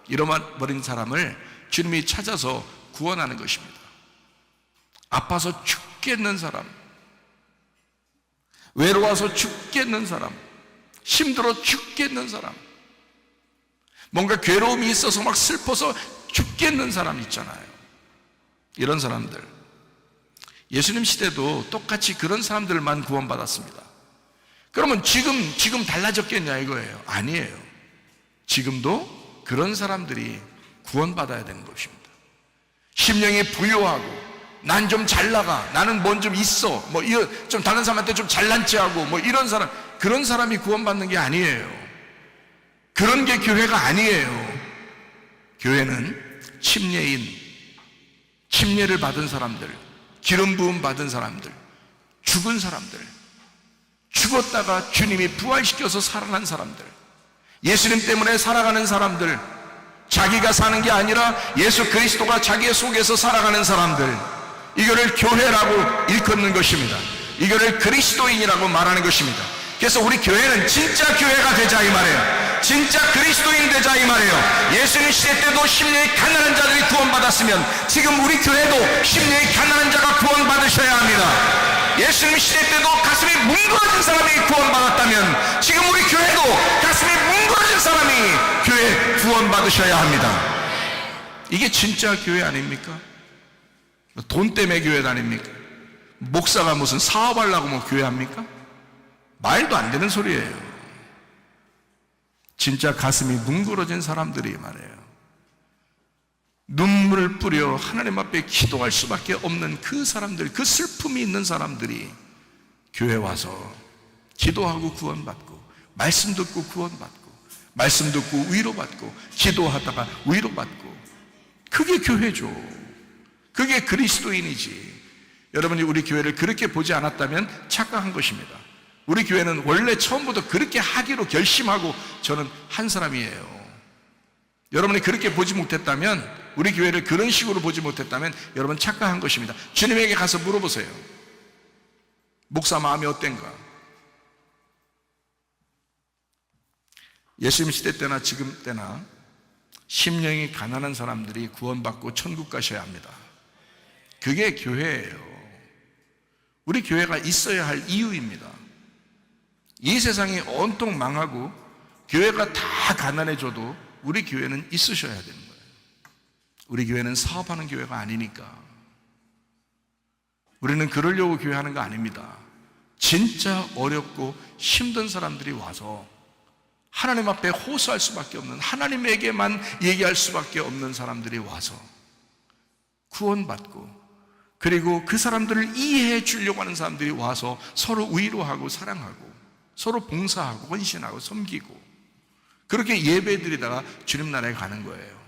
잃어버린 사람을 주님이 찾아서 구원하는 것입니다. 아파서 죽겠는 사람, 외로워서 죽겠는 사람, 힘들어 죽겠는 사람, 뭔가 괴로움이 있어서 막 슬퍼서 죽겠는 사람 있잖아요. 이런 사람들, 예수님 시대도 똑같이 그런 사람들만 구원받았습니다. 그러면 지금 달라졌겠냐 이거예요? 아니에요. 지금도 그런 사람들이 구원받아야 되는 것입니다. 심령이 부요하고, 난 좀 잘 나가, 나는 뭔 좀 있어, 좀 다른 사람한테 좀 잘난 체하고, 이런 사람, 그런 사람이 구원받는 게 아니에요. 그런 게 교회가 아니에요. 교회는 침례를 받은 사람들, 기름 부음 받은 사람들, 죽은 사람들, 죽었다가 주님이 부활시켜서 살아난 사람들, 예수님 때문에 살아가는 사람들, 자기가 사는 게 아니라 예수 그리스도가 자기 속에서 살아가는 사람들, 이거를 교회라고 일컫는 것입니다. 이거를 그리스도인이라고 말하는 것입니다. 그래서 우리 교회는 진짜 교회가 되자 이 말이에요. 진짜 그리스도인 되자 이 말이에요. 예수님 시대 때도 심령이 가난한 자들이 구원받았으면 지금 우리 교회도 심령이 가난한 자가 구원받으셔야 합니다. 예수님 시대 때도 가슴이 뭉그러진 사람이 구원받았다면 지금 우리 교회도 가슴이 뭉그러진 사람이 교회 구원받으셔야 합니다. 이게 진짜 교회 아닙니까? 돈 때문에 교회 다닙니까? 목사가 무슨 사업하려고 뭐 교회 합니까? 말도 안 되는 소리예요. 진짜 가슴이 뭉그러진 사람들이 말이에요. 눈물을 뿌려 하나님 앞에 기도할 수밖에 없는 그 사람들, 그 슬픔이 있는 사람들이 교회 와서 기도하고 구원받고, 말씀 듣고 구원받고, 말씀 듣고 위로받고, 기도하다가 위로받고, 그게 교회죠. 그게 그리스도인이지. 여러분이 우리 교회를 그렇게 보지 않았다면 착각한 것입니다. 우리 교회는 원래 처음부터 그렇게 하기로 결심하고 저는 한 사람이에요. 여러분이 그렇게 보지 못했다면, 우리 교회를 그런 식으로 보지 못했다면 여러분 착각한 것입니다. 주님에게 가서 물어보세요. 목사 마음이 어땠가? 예수님 시대 때나 지금 때나 심령이 가난한 사람들이 구원받고 천국 가셔야 합니다. 그게 교회예요. 우리 교회가 있어야 할 이유입니다. 이 세상이 온통 망하고 교회가 다 가난해져도 우리 교회는 있으셔야 되는 거예요. 우리 교회는 사업하는 교회가 아니니까. 우리는 그러려고 교회하는 거 아닙니다. 진짜 어렵고 힘든 사람들이 와서 하나님 앞에 호소할 수밖에 없는, 하나님에게만 얘기할 수밖에 없는 사람들이 와서 구원받고, 그리고 그 사람들을 이해해 주려고 하는 사람들이 와서 서로 위로하고 사랑하고 서로 봉사하고 헌신하고 섬기고, 그렇게 예배드리다가 주님 나라에 가는 거예요.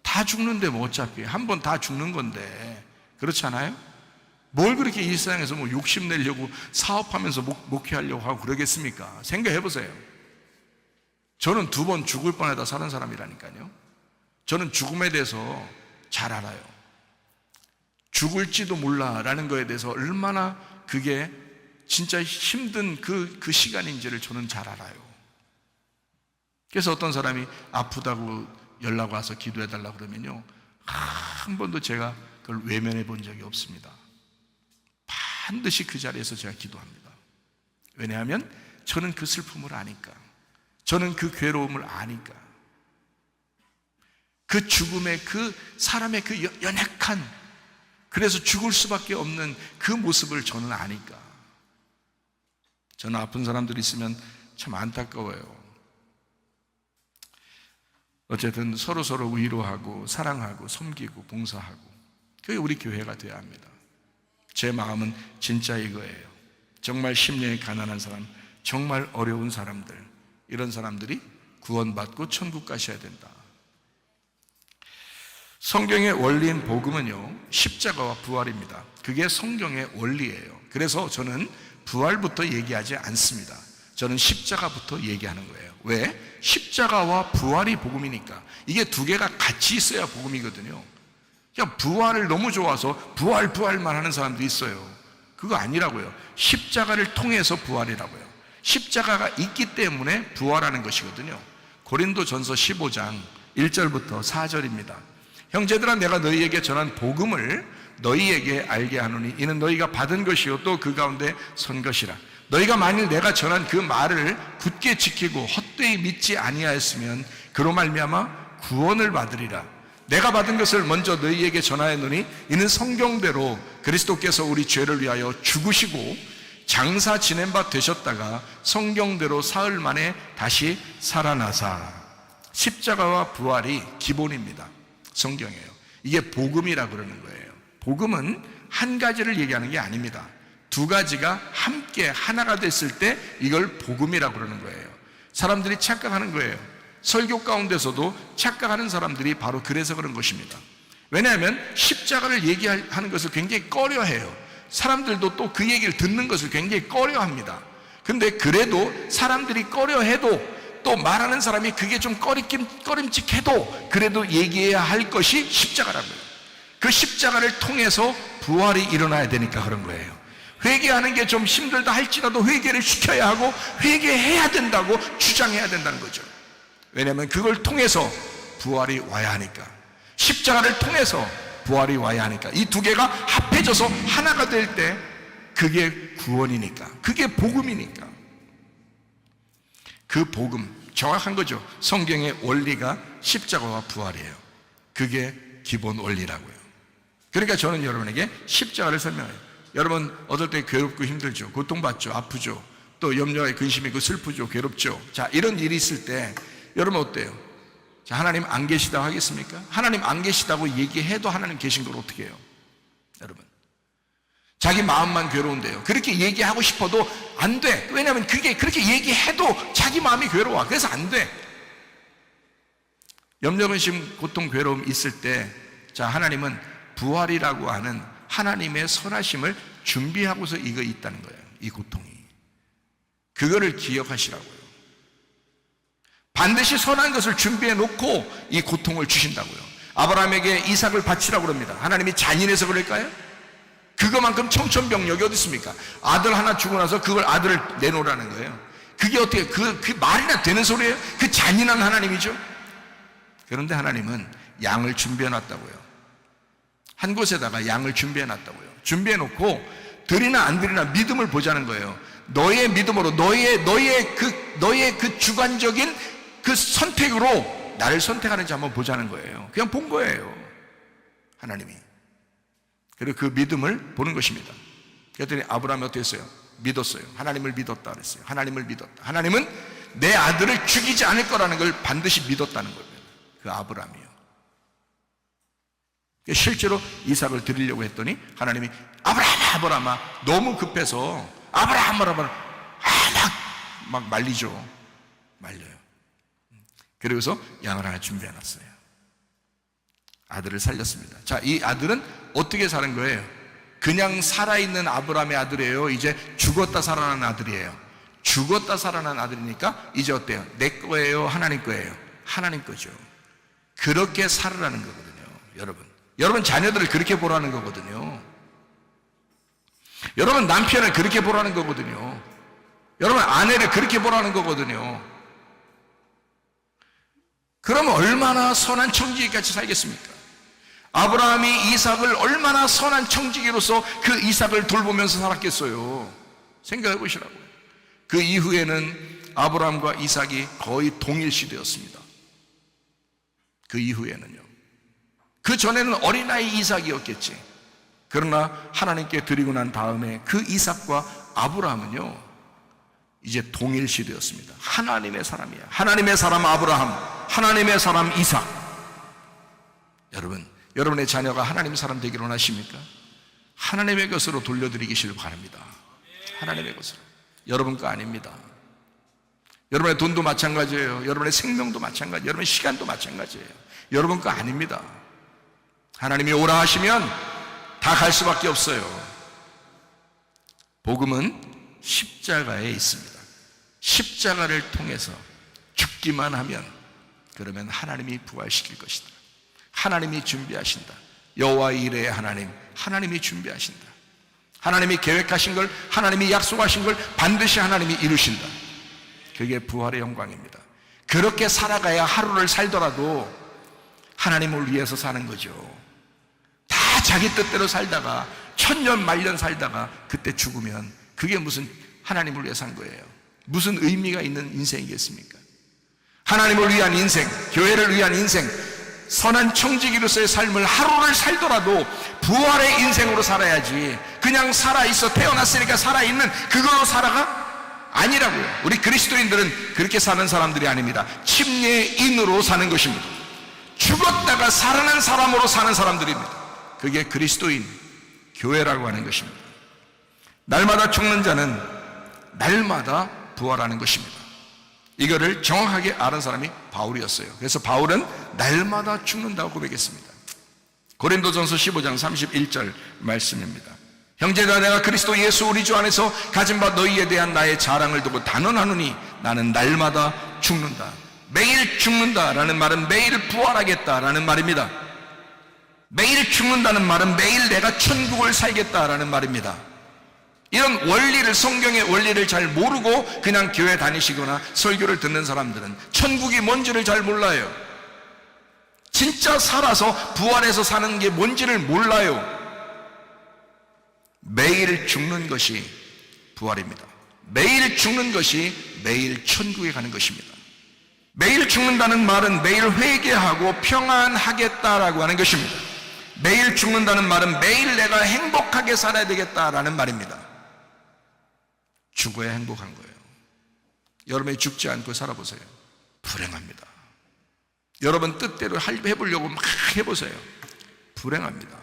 다 죽는데 뭐 어차피 한 번 다 죽는 건데, 그렇지 않아요? 뭘 그렇게 이 세상에서 뭐 욕심내려고 사업하면서 목회하려고 하고 그러겠습니까? 생각해 보세요. 저는 2번 죽을 뻔하다 사는 사람이라니까요. 저는 죽음에 대해서 잘 알아요. 죽을지도 몰라라는 거에 대해서 얼마나 그게 진짜 힘든 그 시간인지를 저는 잘 알아요. 그래서 어떤 사람이 아프다고 연락 와서 기도해달라고 그러면요, 한 번도 제가 그걸 외면해 본 적이 없습니다. 반드시 그 자리에서 제가 기도합니다. 왜냐하면 저는 그 슬픔을 아니까, 저는 그 괴로움을 아니까, 그 죽음의 그 사람의 그 연약한, 그래서 죽을 수밖에 없는 그 모습을 저는 아니까. 저는 아픈 사람들이 있으면 참 안타까워요. 어쨌든 서로 위로하고 사랑하고 섬기고 봉사하고, 그게 우리 교회가 되어야 합니다. 제 마음은 진짜 이거예요. 정말 심령이 가난한 사람, 정말 어려운 사람들, 이런 사람들이 구원받고 천국 가셔야 된다. 성경의 원리인 복음은요, 십자가와 부활입니다. 그게 성경의 원리예요. 그래서 저는 부활부터 얘기하지 않습니다. 저는 십자가부터 얘기하는 거예요. 왜? 십자가와 부활이 복음이니까. 이게 2개가 같이 있어야 복음이거든요. 그냥 부활을 너무 좋아서 부활만 하는 사람도 있어요. 그거 아니라고요. 십자가를 통해서 부활이라고요. 십자가가 있기 때문에 부활하는 것이거든요. 고린도전서 15장 1절부터 4절입니다. 형제들아, 내가 너희에게 전한 복음을 너희에게 알게 하노니 이는 너희가 받은 것이요 또 그 가운데 선 것이라. 너희가 만일 내가 전한 그 말을 굳게 지키고 헛되이 믿지 아니하였으면 그로 말미암아 구원을 받으리라. 내가 받은 것을 먼저 너희에게 전하였노니 이는 성경대로 그리스도께서 우리 죄를 위하여 죽으시고 장사 지낸 바 되셨다가 성경대로 사흘 만에 다시 살아나사. 십자가와 부활이 기본입니다. 성경이에요. 이게 복음이라고 그러는 거예요. 복음은 한 가지를 얘기하는 게 아닙니다. 2가지가 함께 하나가 됐을 때 이걸 복음이라고 그러는 거예요. 사람들이 착각하는 거예요. 설교 가운데서도 착각하는 사람들이 바로 그래서 그런 것입니다. 왜냐하면 십자가를 얘기하는 것을 굉장히 꺼려해요. 사람들도 또 그 얘기를 듣는 것을 굉장히 꺼려합니다. 근데 그래도 사람들이 꺼려해도 또 말하는 사람이 그게 좀 꺼림칙해도 그래도 얘기해야 할 것이 십자가라는 거예요. 그 십자가를 통해서 부활이 일어나야 되니까 그런 거예요. 회개하는 게 좀 힘들다 할지라도 회개를 시켜야 하고 회개해야 된다고 주장해야 된다는 거죠. 왜냐하면 그걸 통해서 부활이 와야 하니까, 십자가를 통해서 부활이 와야 하니까, 이 두 개가 합해져서 하나가 될 때 그게 구원이니까, 그게 복음이니까. 그 복음, 정확한 거죠. 성경의 원리가 십자가와 부활이에요. 그게 기본 원리라고요. 그러니까 저는 여러분에게 십자가를 설명해요. 여러분 어떨 때 괴롭고 힘들죠. 고통받죠. 아프죠. 또 염려에 근심이 있고 슬프죠. 괴롭죠. 자, 이런 일이 있을 때 여러분 어때요? 자, 하나님 안 계시다고 하겠습니까? 하나님 안 계시다고 얘기해도 하나님 계신 걸 어떻게 해요? 여러분, 자기 마음만 괴로운데요, 그렇게 얘기하고 싶어도 안 돼. 왜냐하면 그게 그렇게 얘기해도 자기 마음이 괴로워. 그래서 안 돼. 염려, 근심, 고통, 괴로움 있을 때, 자, 하나님은 부활이라고 하는 하나님의 선하심을 준비하고서 이거 있다는 거예요. 이 고통이. 그거를 기억하시라고요. 반드시 선한 것을 준비해 놓고 이 고통을 주신다고요. 아브라함에게 이삭을 바치라고 그럽니다. 하나님이 잔인해서 그럴까요? 그거만큼 청천벽력이 어디 있습니까? 아들 하나 주고 나서 그걸 아들을 내놓으라는 거예요. 그게 어떻게 그 말이나 되는 소리예요? 그 잔인한 하나님이죠. 그런데 하나님은 양을 준비해 놨다고요. 한 곳에다가 양을 준비해 놨다고요. 준비해 놓고 드리나 안 드리나 믿음을 보자는 거예요. 너의 믿음으로, 너의 그 주관적인 그 선택으로 나를 선택하는지 한번 보자는 거예요. 그냥 본 거예요, 하나님이. 그리고 그 믿음을 보는 것입니다. 그랬더니 아브라함이 어떻게 했어요? 믿었어요. 하나님을 믿었다 그랬어요. 하나님을 믿었다. 하나님은 내 아들을 죽이지 않을 거라는 걸 반드시 믿었다는 거예요. 그 아브라함이요. 실제로 이삭을 드리려고 했더니 하나님이 아브라함아 너무 급해서 아브라함 막 말리죠. 말려요. 그러고서 양을 하나 준비해 놨어요. 아들을 살렸습니다. 자, 이 아들은 어떻게 사는 거예요? 그냥 살아있는 아브라함의 아들이에요? 이제 죽었다 살아난 아들이에요? 죽었다 살아난 아들이니까 이제 어때요? 내 거예요? 하나님 거예요? 하나님 거죠. 그렇게 살으라는 거거든요. 여러분 자녀들을 그렇게 보라는 거거든요. 여러분 남편을 그렇게 보라는 거거든요. 여러분 아내를 그렇게 보라는 거거든요. 그러면 얼마나 선한 청지기같이 살겠습니까? 아브라함이 이삭을 얼마나 선한 청지기로서 그 이삭을 돌보면서 살았겠어요. 생각해 보시라고요. 그 이후에는 아브라함과 이삭이 거의 동일시되었습니다. 그 이후에는요. 그 전에는 어린아이 이삭이었겠지. 그러나 하나님께 드리고 난 다음에 그 이삭과 아브라함은요, 이제 동일시되었습니다. 하나님의 사람이야. 하나님의 사람 아브라함, 하나님의 사람 이삭. 여러분의 자녀가 하나님의 사람 되기를 원하십니까? 하나님의 것으로 돌려드리기를 바랍니다. 하나님의 것으로. 여러분 거 아닙니다. 여러분의 돈도 마찬가지예요. 여러분의 생명도 마찬가지예요. 여러분의 시간도 마찬가지예요. 여러분 거 아닙니다. 하나님이 오라 하시면 다 갈 수밖에 없어요. 복음은 십자가에 있습니다. 십자가를 통해서 죽기만 하면 그러면 하나님이 부활시킬 것이다. 하나님이 준비하신다. 여호와 이레의 하나님, 하나님이 준비하신다. 하나님이 계획하신 걸, 하나님이 약속하신 걸 반드시 하나님이 이루신다. 그게 부활의 영광입니다. 그렇게 살아가야 하루를 살더라도 하나님을 위해서 사는 거죠. 다 자기 뜻대로 살다가 천년 만년 살다가 그때 죽으면 그게 무슨 하나님을 위해 산 거예요? 무슨 의미가 있는 인생이겠습니까? 하나님을 위한 인생, 교회를 위한 인생, 선한 청지기로서의 삶을 하루를 살더라도 부활의 인생으로 살아야지. 그냥 살아있어, 태어났으니까 살아있는 그걸로 살아가? 아니라고요. 우리 그리스도인들은 그렇게 사는 사람들이 아닙니다. 침례인으로 사는 것입니다. 죽었다가 살아난 사람으로 사는 사람들입니다. 그게 그리스도인, 교회라고 하는 것입니다. 날마다 죽는 자는 날마다 부활하는 것입니다. 이거를 정확하게 아는 사람이 바울이었어요. 그래서 바울은 날마다 죽는다고 고백했습니다. 고린도전서 15장 31절 말씀입니다. 형제들아, 내가 그리스도 예수 우리 주 안에서 가진 바 너희에 대한 나의 자랑을 두고 단언하노니 나는 날마다 죽는다. 매일 죽는다라는 말은 매일 부활하겠다라는 말입니다. 매일 죽는다는 말은 매일 내가 천국을 살겠다라는 말입니다. 이런 원리를, 성경의 원리를 잘 모르고 그냥 교회 다니시거나 설교를 듣는 사람들은 천국이 뭔지를 잘 몰라요. 진짜 살아서 부활해서 사는 게 뭔지를 몰라요. 매일 죽는 것이 부활입니다. 매일 죽는 것이 매일 천국에 가는 것입니다. 매일 죽는다는 말은 매일 회개하고 평안하겠다라고 하는 것입니다. 매일 죽는다는 말은 매일 내가 행복하게 살아야 되겠다라는 말입니다. 죽어야 행복한 거예요. 여러분이 죽지 않고 살아보세요. 불행합니다. 여러분 뜻대로 해보려고 막 해보세요. 불행합니다.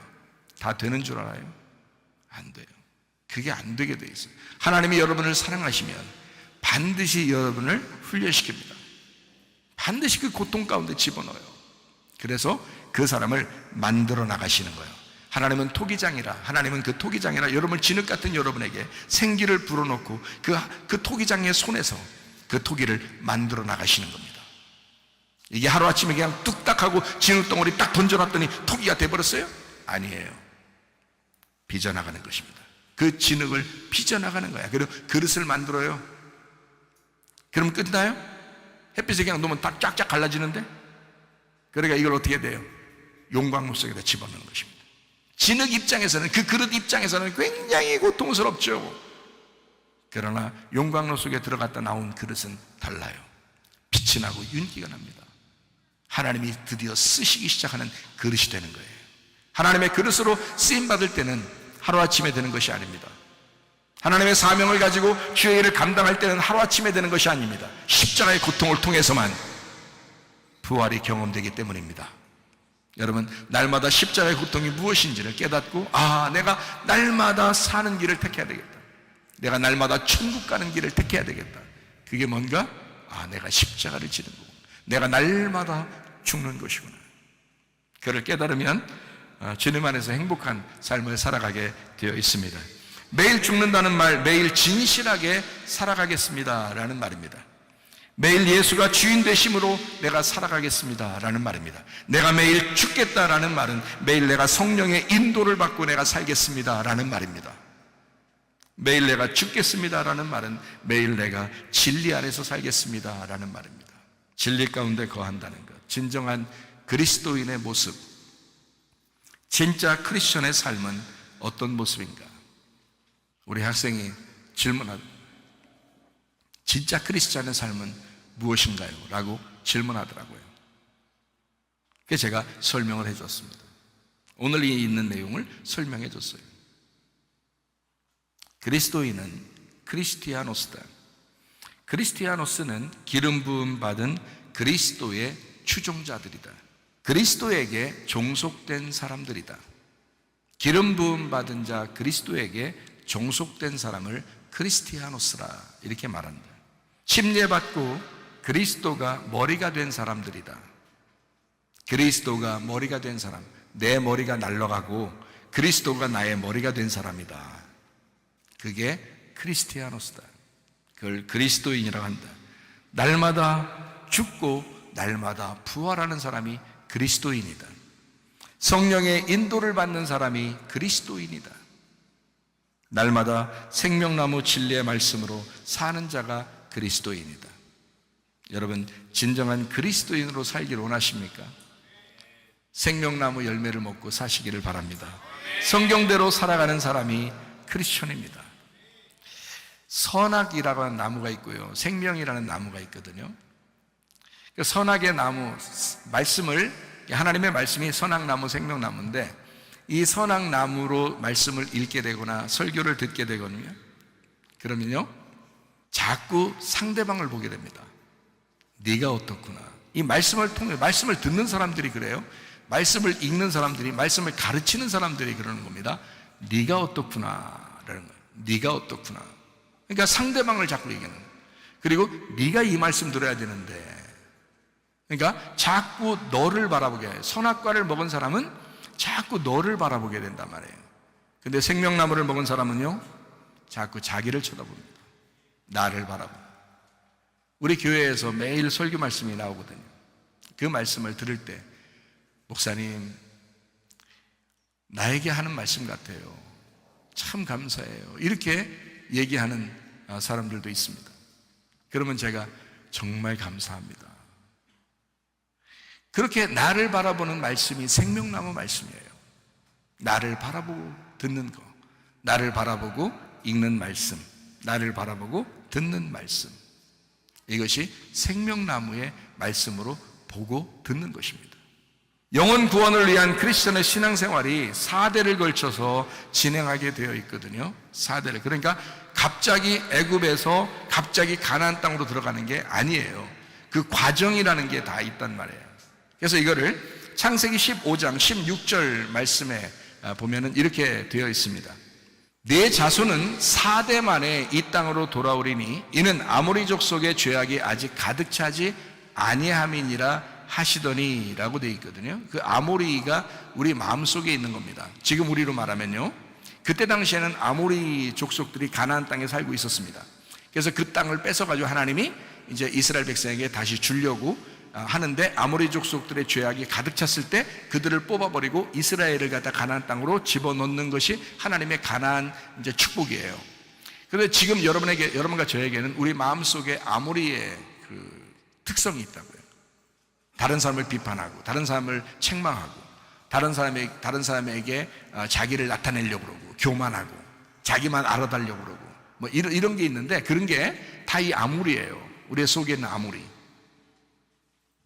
다 되는 줄 알아요? 안 돼요. 그게 안 되게 돼 있어요. 하나님이 여러분을 사랑하시면 반드시 여러분을 훈련시킵니다. 반드시 그 고통 가운데 집어넣어요. 그래서 그 사람을 만들어 나가시는 거예요. 하나님은 토기장이라, 하나님은 그 토기장이라 여러분 진흙 같은 여러분에게 생기를 불어넣고 그 토기장의 손에서 그 토기를 만들어 나가시는 겁니다. 이게 하루아침에 그냥 뚝딱하고 진흙덩어리 딱 던져놨더니 토기가 돼버렸어요? 아니에요. 빚어나가는 것입니다. 그 진흙을 빚어나가는 거야. 그리고 그릇을 만들어요. 그럼 끝나요? 햇빛에 그냥 놓으면 딱 쫙쫙 갈라지는데? 그러니까 이걸 어떻게 돼요? 용광로 속에다 집어넣는 것입니다. 진흙 입장에서는, 그 그릇 입장에서는 굉장히 고통스럽죠. 그러나 용광로 속에 들어갔다 나온 그릇은 달라요. 빛이 나고 윤기가 납니다. 하나님이 드디어 쓰시기 시작하는 그릇이 되는 거예요. 하나님의 그릇으로 쓰임받을 때는 하루아침에 되는 것이 아닙니다. 하나님의 사명을 가지고 주의 일을 감당할 때는 하루아침에 되는 것이 아닙니다. 십자가의 고통을 통해서만 부활이 경험되기 때문입니다. 여러분, 날마다 십자가의 고통이 무엇인지를 깨닫고, 내가 날마다 사는 길을 택해야 되겠다. 내가 날마다 천국 가는 길을 택해야 되겠다. 그게 뭔가? 내가 십자가를 지는 거고, 내가 날마다 죽는 것이구나. 그를 깨달으면 주님 안에서 행복한 삶을 살아가게 되어 있습니다. 매일 죽는다는 말, 매일 진실하게 살아가겠습니다 라는 말입니다. 매일 예수가 주인 되심으로 내가 살아가겠습니다 라는 말입니다. 내가 매일 죽겠다라는 말은 매일 내가 성령의 인도를 받고 내가 살겠습니다 라는 말입니다. 매일 내가 죽겠습니다 라는 말은 매일 내가 진리 안에서 살겠습니다 라는 말입니다. 진리 가운데 거한다는 것, 진정한 그리스도인의 모습, 진짜 크리스천의 삶은 어떤 모습인가? 우리 학생이 질문하다. 진짜 크리스천의 삶은 무엇인가요? 라고 질문하더라고요. 그래서 제가 설명을 해줬습니다. 오늘 이 있는 내용을 설명해 줬어요. 그리스도인은 크리스티아노스다. 크리스티아노스는 기름 부음 받은 그리스도의 추종자들이다. 그리스도에게 종속된 사람들이다. 기름 부음 받은 자 그리스도에게 종속된 사람을 크리스티아노스라 이렇게 말한다. 침례받고 그리스도가 머리가 된 사람들이다. 그리스도가 머리가 된 사람, 내 머리가 날아가고 그리스도가 나의 머리가 된 사람이다. 그게 크리스티아노스다. 그걸 그리스도인이라고 한다. 날마다 죽고 날마다 부활하는 사람이 그리스도인이다. 성령의 인도를 받는 사람이 그리스도인이다. 날마다 생명나무 진리의 말씀으로 사는 자가 그리스도인이다. 여러분, 진정한 그리스도인으로 살기를 원하십니까? 생명나무 열매를 먹고 사시기를 바랍니다. 성경대로 살아가는 사람이 크리스천입니다. 선악이라고 하는 나무가 있고요, 생명이라는 나무가 있거든요. 선악의 나무, 말씀을, 하나님의 말씀이 선악나무, 생명나무인데 이 선악나무로 말씀을 읽게 되거나 설교를 듣게 되거든요. 그러면요, 자꾸 상대방을 보게 됩니다. 네가 어떻구나. 이 말씀을 통해, 말씀을 듣는 사람들이 그래요. 말씀을 읽는 사람들이, 말씀을 가르치는 사람들이 그러는 겁니다. 네가 어떻구나 라는 거예요. 네가 어떻구나. 그러니까 상대방을 자꾸 얘기하는 거예요. 그리고 네가 이 말씀 들어야 되는데, 그러니까 자꾸 너를 바라보게 해요. 선악과를 먹은 사람은 자꾸 너를 바라보게 된단 말이에요. 근데 생명나무를 먹은 사람은요, 자꾸 자기를 쳐다봅니다. 나를 바라봅니다. 우리 교회에서 매일 설교 말씀이 나오거든요. 그 말씀을 들을 때, 목사님, 나에게 하는 말씀 같아요. 참 감사해요. 이렇게 얘기하는 사람들도 있습니다. 그러면 제가 정말 감사합니다. 그렇게 나를 바라보는 말씀이 생명나무 말씀이에요. 나를 바라보고 듣는 거, 나를 바라보고 읽는 말씀, 나를 바라보고 듣는 말씀, 이것이 생명나무의 말씀으로 보고 듣는 것입니다. 영혼 구원을 위한 크리스천의 신앙생활이 4대를 걸쳐서 진행하게 되어 있거든요. 4대를. 그러니까 갑자기 애굽에서 갑자기 가나안 땅으로 들어가는 게 아니에요. 그 과정이라는 게 다 있단 말이에요. 그래서 이거를 창세기 15장 16절 말씀에 보면은 이렇게 되어 있습니다. 내 자손은 4대 만에 이 땅으로 돌아오리니 이는 아모리 족속의 죄악이 아직 가득 차지 아니함이니라 하시더니 라고 되어 있거든요. 그 아모리가 우리 마음속에 있는 겁니다. 지금 우리로 말하면요, 그때 당시에는 아모리 족속들이 가나안 땅에 살고 있었습니다. 그래서 그 땅을 뺏어가지고 하나님이 이제 이스라엘 백성에게 다시 주려고 하는데, 아모리 족속들의 죄악이 가득 찼을 때 그들을 뽑아버리고 이스라엘을 갖다 가나안 땅으로 집어넣는 것이 하나님의 가나안 이제 축복이에요. 그런데 지금 여러분과 저에게는 우리 마음속에 아모리의 그 특성이 있다고요. 다른 사람을 비판하고, 다른 사람을 책망하고, 다른 사람에게 자기를 나타내려고 그러고, 교만하고, 자기만 알아달려고 그러고, 뭐 이런 게 있는데, 그런 게 다 이 아모리예요. 우리 속에 있는 아모리.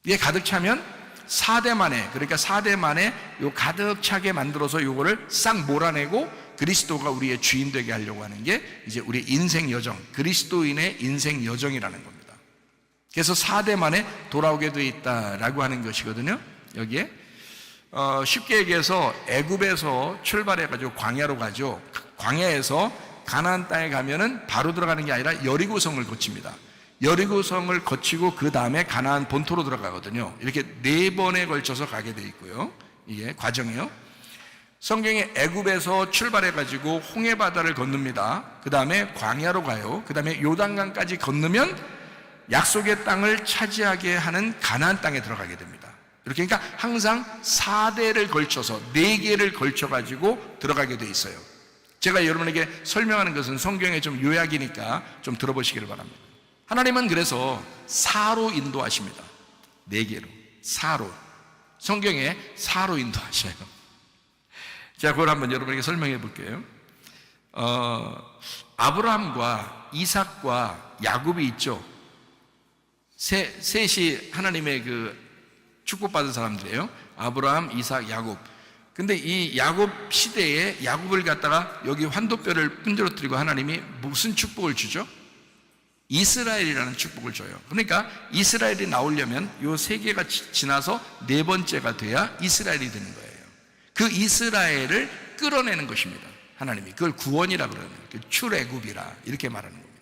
이게 가득 차면 4대 만에, 그러니까 4대 만에 요 가득 차게 만들어서 요거를 싹 몰아내고 그리스도가 우리의 주인 되게 하려고 하는 게 이제 우리 인생 여정, 그리스도인의 인생 여정이라는 겁니다. 그래서 4대 만에 돌아오게 되어 있다라고 하는 것이거든요. 여기에 쉽게 얘기해서 애굽에서 출발해가지고 광야로 가죠. 광야에서 가나안 땅에 가면은 바로 들어가는 게 아니라 여리고성을 거칩니다. 여리고성을 거치고 그 다음에 가나안 본토로 들어가거든요. 이렇게 4번에 걸쳐서 가게 되어 있고요. 이게 과정이요. 성경에 애굽에서 출발해가지고 홍해바다를 건넙니다. 그 다음에 광야로 가요. 그 다음에 요단강까지 건너면 약속의 땅을 차지하게 하는 가나안 땅에 들어가게 됩니다. 이렇게, 그러니까 항상 4대를 걸쳐서 4개를 걸쳐가지고 들어가게 돼 있어요. 제가 여러분에게 설명하는 것은 성경의 좀 요약이니까 좀 들어보시기를 바랍니다. 하나님은 그래서 4로 인도하십니다. 4개로. 4로. 성경에 4로 인도하셔요. 자, 그걸 한번 여러분에게 설명해 볼게요. 아브라함과 이삭과 야곱이 있죠. 셋이 하나님의 그 축복받은 사람들이에요. 아브라함, 이삭, 야곱. 근데 이 야곱 시대에 야곱을 갖다가 여기 환도뼈를 분들어뜨리고 하나님이 무슨 축복을 주죠? 이스라엘이라는 축복을 줘요. 그러니까 이스라엘이 나오려면 요 3개가 지나서 4번째가 돼야 이스라엘이 되는 거예요. 그 이스라엘을 끌어내는 것입니다. 하나님이 그걸 구원이라 그러는 거예요. 출애굽이라 이렇게 말하는 겁니다.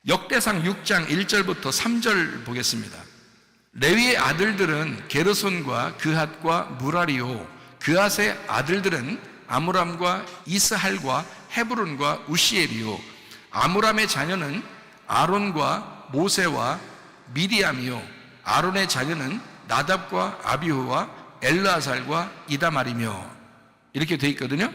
역대상 6장 1절부터 3절 보겠습니다. 레위의 아들들은 게르손과 그핫과 무라리요, 그핫의 아들들은 아므람과 이스할과 헤브론과 우시엘이요, 아므람의 자녀는 아론과 모세와 미리암이요, 아론의 자녀는 나답과 아비후와 엘르아살과 이다말이며, 이렇게 돼 있거든요.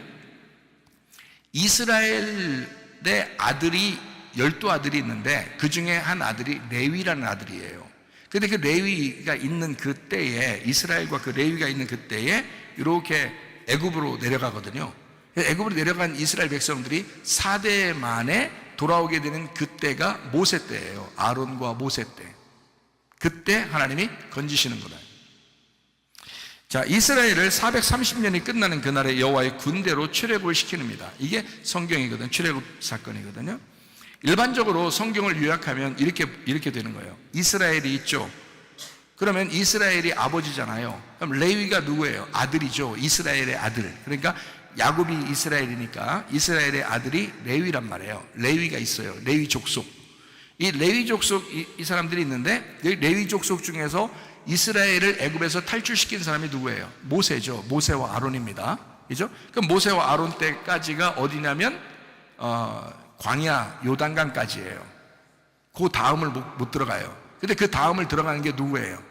이스라엘의 아들이 12아들이 있는데 그 중에 한 아들이 레위라는 아들이에요. 근데 그 레위가 있는 그때에, 이스라엘과 그 레위가 있는 그때에 이렇게 애굽으로 내려가거든요. 애굽으로 내려간 이스라엘 백성들이 4대 만에 돌아오게 되는 그때가 모세 때예요. 아론과 모세 때. 그때 하나님이 건지시는 거다. 자, 이스라엘을 430년이 끝나는 그날에 여호와의 군대로 출애굽을 시키는입니다. 이게 성경이거든요. 출애굽 사건이거든요. 일반적으로 성경을 요약하면 이렇게 되는 거예요. 이스라엘이 있죠. 그러면 이스라엘이 아버지잖아요. 그럼 레위가 누구예요? 아들이죠. 이스라엘의 아들. 그러니까 야곱이 이스라엘이니까 이스라엘의 아들이 레위란 말이에요. 레위가 있어요. 레위 족속. 이 레위 족속 이 사람들이 있는데, 레위 족속 중에서 이스라엘을 애굽에서 탈출시킨 사람이 누구예요? 모세죠. 모세와 아론입니다. 그죠? 그 모세와 아론 때까지가 어디냐면 광야 요단강까지예요. 그 다음을 못 들어가요. 근데 그 다음을 들어가는 게 누구예요?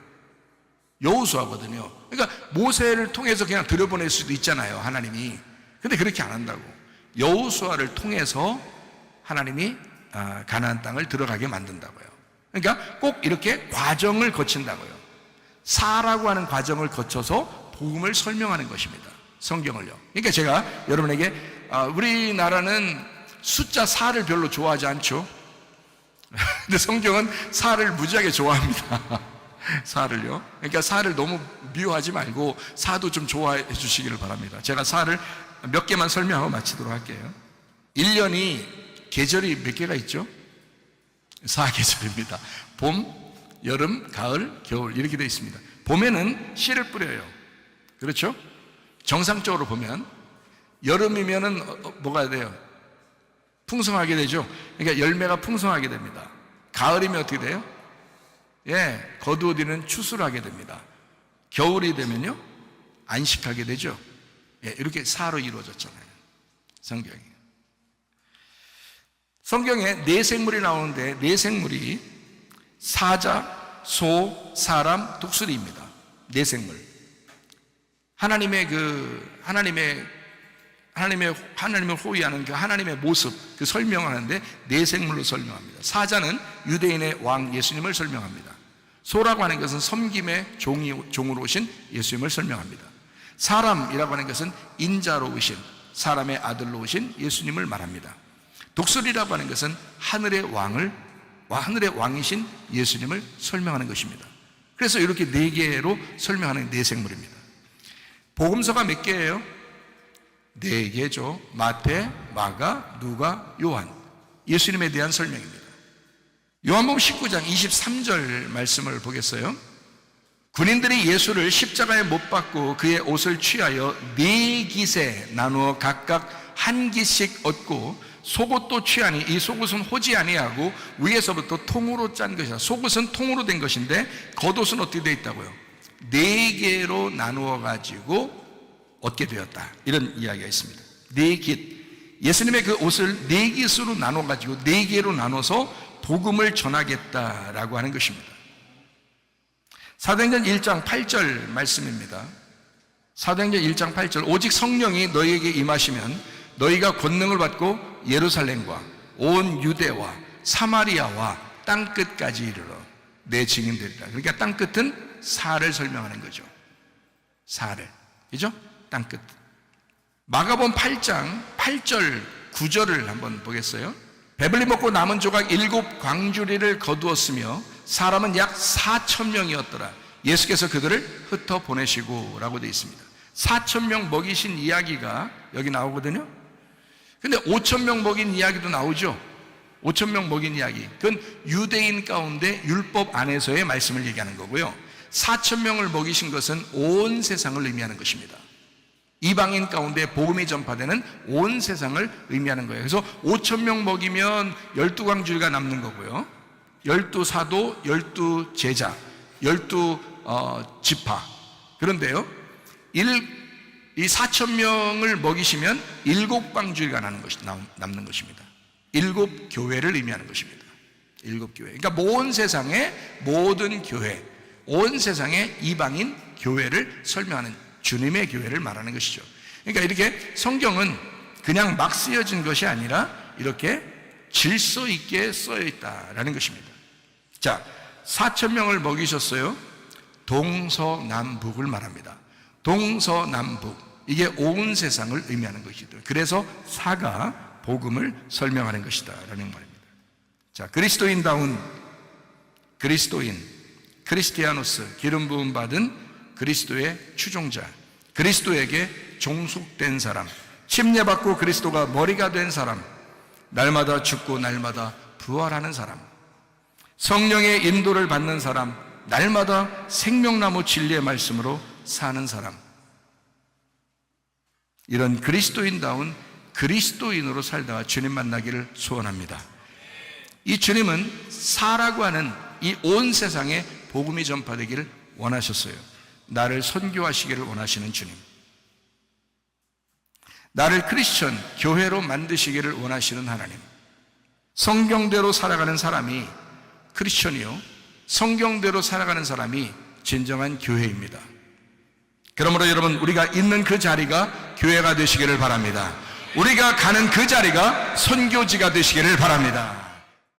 여호수아거든요. 그러니까 모세를 통해서 그냥 들여보낼 수도 있잖아요, 하나님이. 근데 그렇게 안 한다고. 여호수아를 통해서 하나님이 가나안 땅을 들어가게 만든다고요. 그러니까 꼭 이렇게 과정을 거친다고요. 사라고 하는 과정을 거쳐서 복음을 설명하는 것입니다, 성경을요. 그러니까 제가 여러분에게 우리나라는 숫자 4를 별로 좋아하지 않죠. 근데 성경은 4를 무지하게 좋아합니다. 4를요. 그러니까 4를 너무 미워하지 말고 4도 좀 좋아해 주시기를 바랍니다. 제가 4를 몇 개만 설명하고 마치도록 할게요. 1년이 계절이 몇 개가 있죠? 4계절입니다. 봄, 여름, 가을, 겨울 이렇게 되어 있습니다. 봄에는 씨를 뿌려요. 그렇죠? 정상적으로 보면 여름이면은 뭐가 돼요? 풍성하게 되죠. 그러니까 열매가 풍성하게 됩니다. 가을이면 어떻게 돼요? 거두어지는 추수를 하게 됩니다. 겨울이 되면요, 안식하게 되죠. 이렇게 4로 이루어졌잖아요, 성경이. 성경에 네 생물이 나오는데 네 생물이 사자, 소, 사람, 독수리입니다. 네 생물. 하나님을 호위하는 그 하나님의 모습, 그 설명하는데 네 생물로 설명합니다. 사자는 유대인의 왕 예수님을 설명합니다. 소라고 하는 것은 섬김의 종으로 오신 예수님을 설명합니다. 사람이라고 하는 것은 인자로 오신, 사람의 아들로 오신 예수님을 말합니다. 독수리라고 하는 것은 하늘의 왕이신 예수님을 설명하는 것입니다. 그래서 이렇게 네 개로 설명하는 네 생물입니다. 복음서가 몇 개예요? 네 개죠. 마태, 마가, 누가, 요한. 예수님에 대한 설명입니다. 요한복음 19장 23절 말씀을 보겠어요. 군인들이 예수를 십자가에 못 박고 그의 옷을 취하여 네 깃에 나누어 각각 한 깃씩 얻고 속옷도 취하니 이 속옷은 호지 아니하고 위에서부터 통으로 짠 것이다. 속옷은 통으로 된 것인데 겉옷은 어떻게 되어 있다고요? 네 개로 나누어 가지고 얻게 되었다. 이런 이야기가 있습니다. 네 깃. 예수님의 그 옷을 네 깃으로 나눠 가지고 네 개로 나눠서 복음을 전하겠다라고 하는 것입니다. 사도행전 1장 8절 말씀입니다. 사도행전 1장 8절. 오직 성령이 너희에게 임하시면 너희가 권능을 받고 예루살렘과 온 유대와 사마리아와 땅끝까지 이르러 내 증인되리라. 그러니까 땅끝은 사를 설명하는 거죠. 사를. 그죠? 땅끝. 마가복음 8장 8절 9절을 한번 보겠어요. 배불리 먹고 남은 조각 7 광주리를 거두었으며 사람은 약 4,000명이었더라. 예수께서 그들을 흩어 보내시고 라고 되어 있습니다. 4,000명 먹이신 이야기가 여기 나오거든요. 근데 5,000명 먹인 이야기도 나오죠. 5,000명 먹인 이야기. 그건 유대인 가운데 율법 안에서의 말씀을 얘기하는 거고요. 4,000명을 먹이신 것은 온 세상을 의미하는 것입니다. 이방인 가운데 복음이 전파되는 온 세상을 의미하는 거예요. 그래서 5,000명 먹이면 12광주리가 남는 거고요. 12사도, 12제자, 12지파. 그런데요, 이 4,000명을 먹이시면 7광주리가 남는 것입니다. 7교회를 의미하는 것입니다. 7교회. 그러니까 온 세상의 모든 교회, 온 세상의 이방인 교회를 설명하는 주님의 교회를 말하는 것이죠. 그러니까 이렇게 성경은 그냥 막 쓰여진 것이 아니라 이렇게 질서 있게 쓰여 있다라는 것입니다. 자, 4,000명을 먹이셨어요. 동서남북을 말합니다. 동서남북. 이게 온 세상을 의미하는 것이죠. 그래서 사가 복음을 설명하는 것이다 라는 말입니다. 자, 그리스도인다운 그리스도인, 크리스티아노스, 기름 부음 받은 그리스도의 추종자, 그리스도에게 종속된 사람, 침례받고 그리스도가 머리가 된 사람, 날마다 죽고 날마다 부활하는 사람, 성령의 인도를 받는 사람, 날마다 생명나무 진리의 말씀으로 사는 사람, 이런 그리스도인다운 그리스도인으로 살다가 주님 만나기를 소원합니다. 이 주님은 사라고 하는 이 온 세상에 복음이 전파되기를 원하셨어요. 나를 선교하시기를 원하시는 주님. 나를 크리스천, 교회로 만드시기를 원하시는 하나님. 성경대로 살아가는 사람이 크리스천이요, 성경대로 살아가는 사람이 진정한 교회입니다. 그러므로 여러분, 우리가 있는 그 자리가 교회가 되시기를 바랍니다. 우리가 가는 그 자리가 선교지가 되시기를 바랍니다.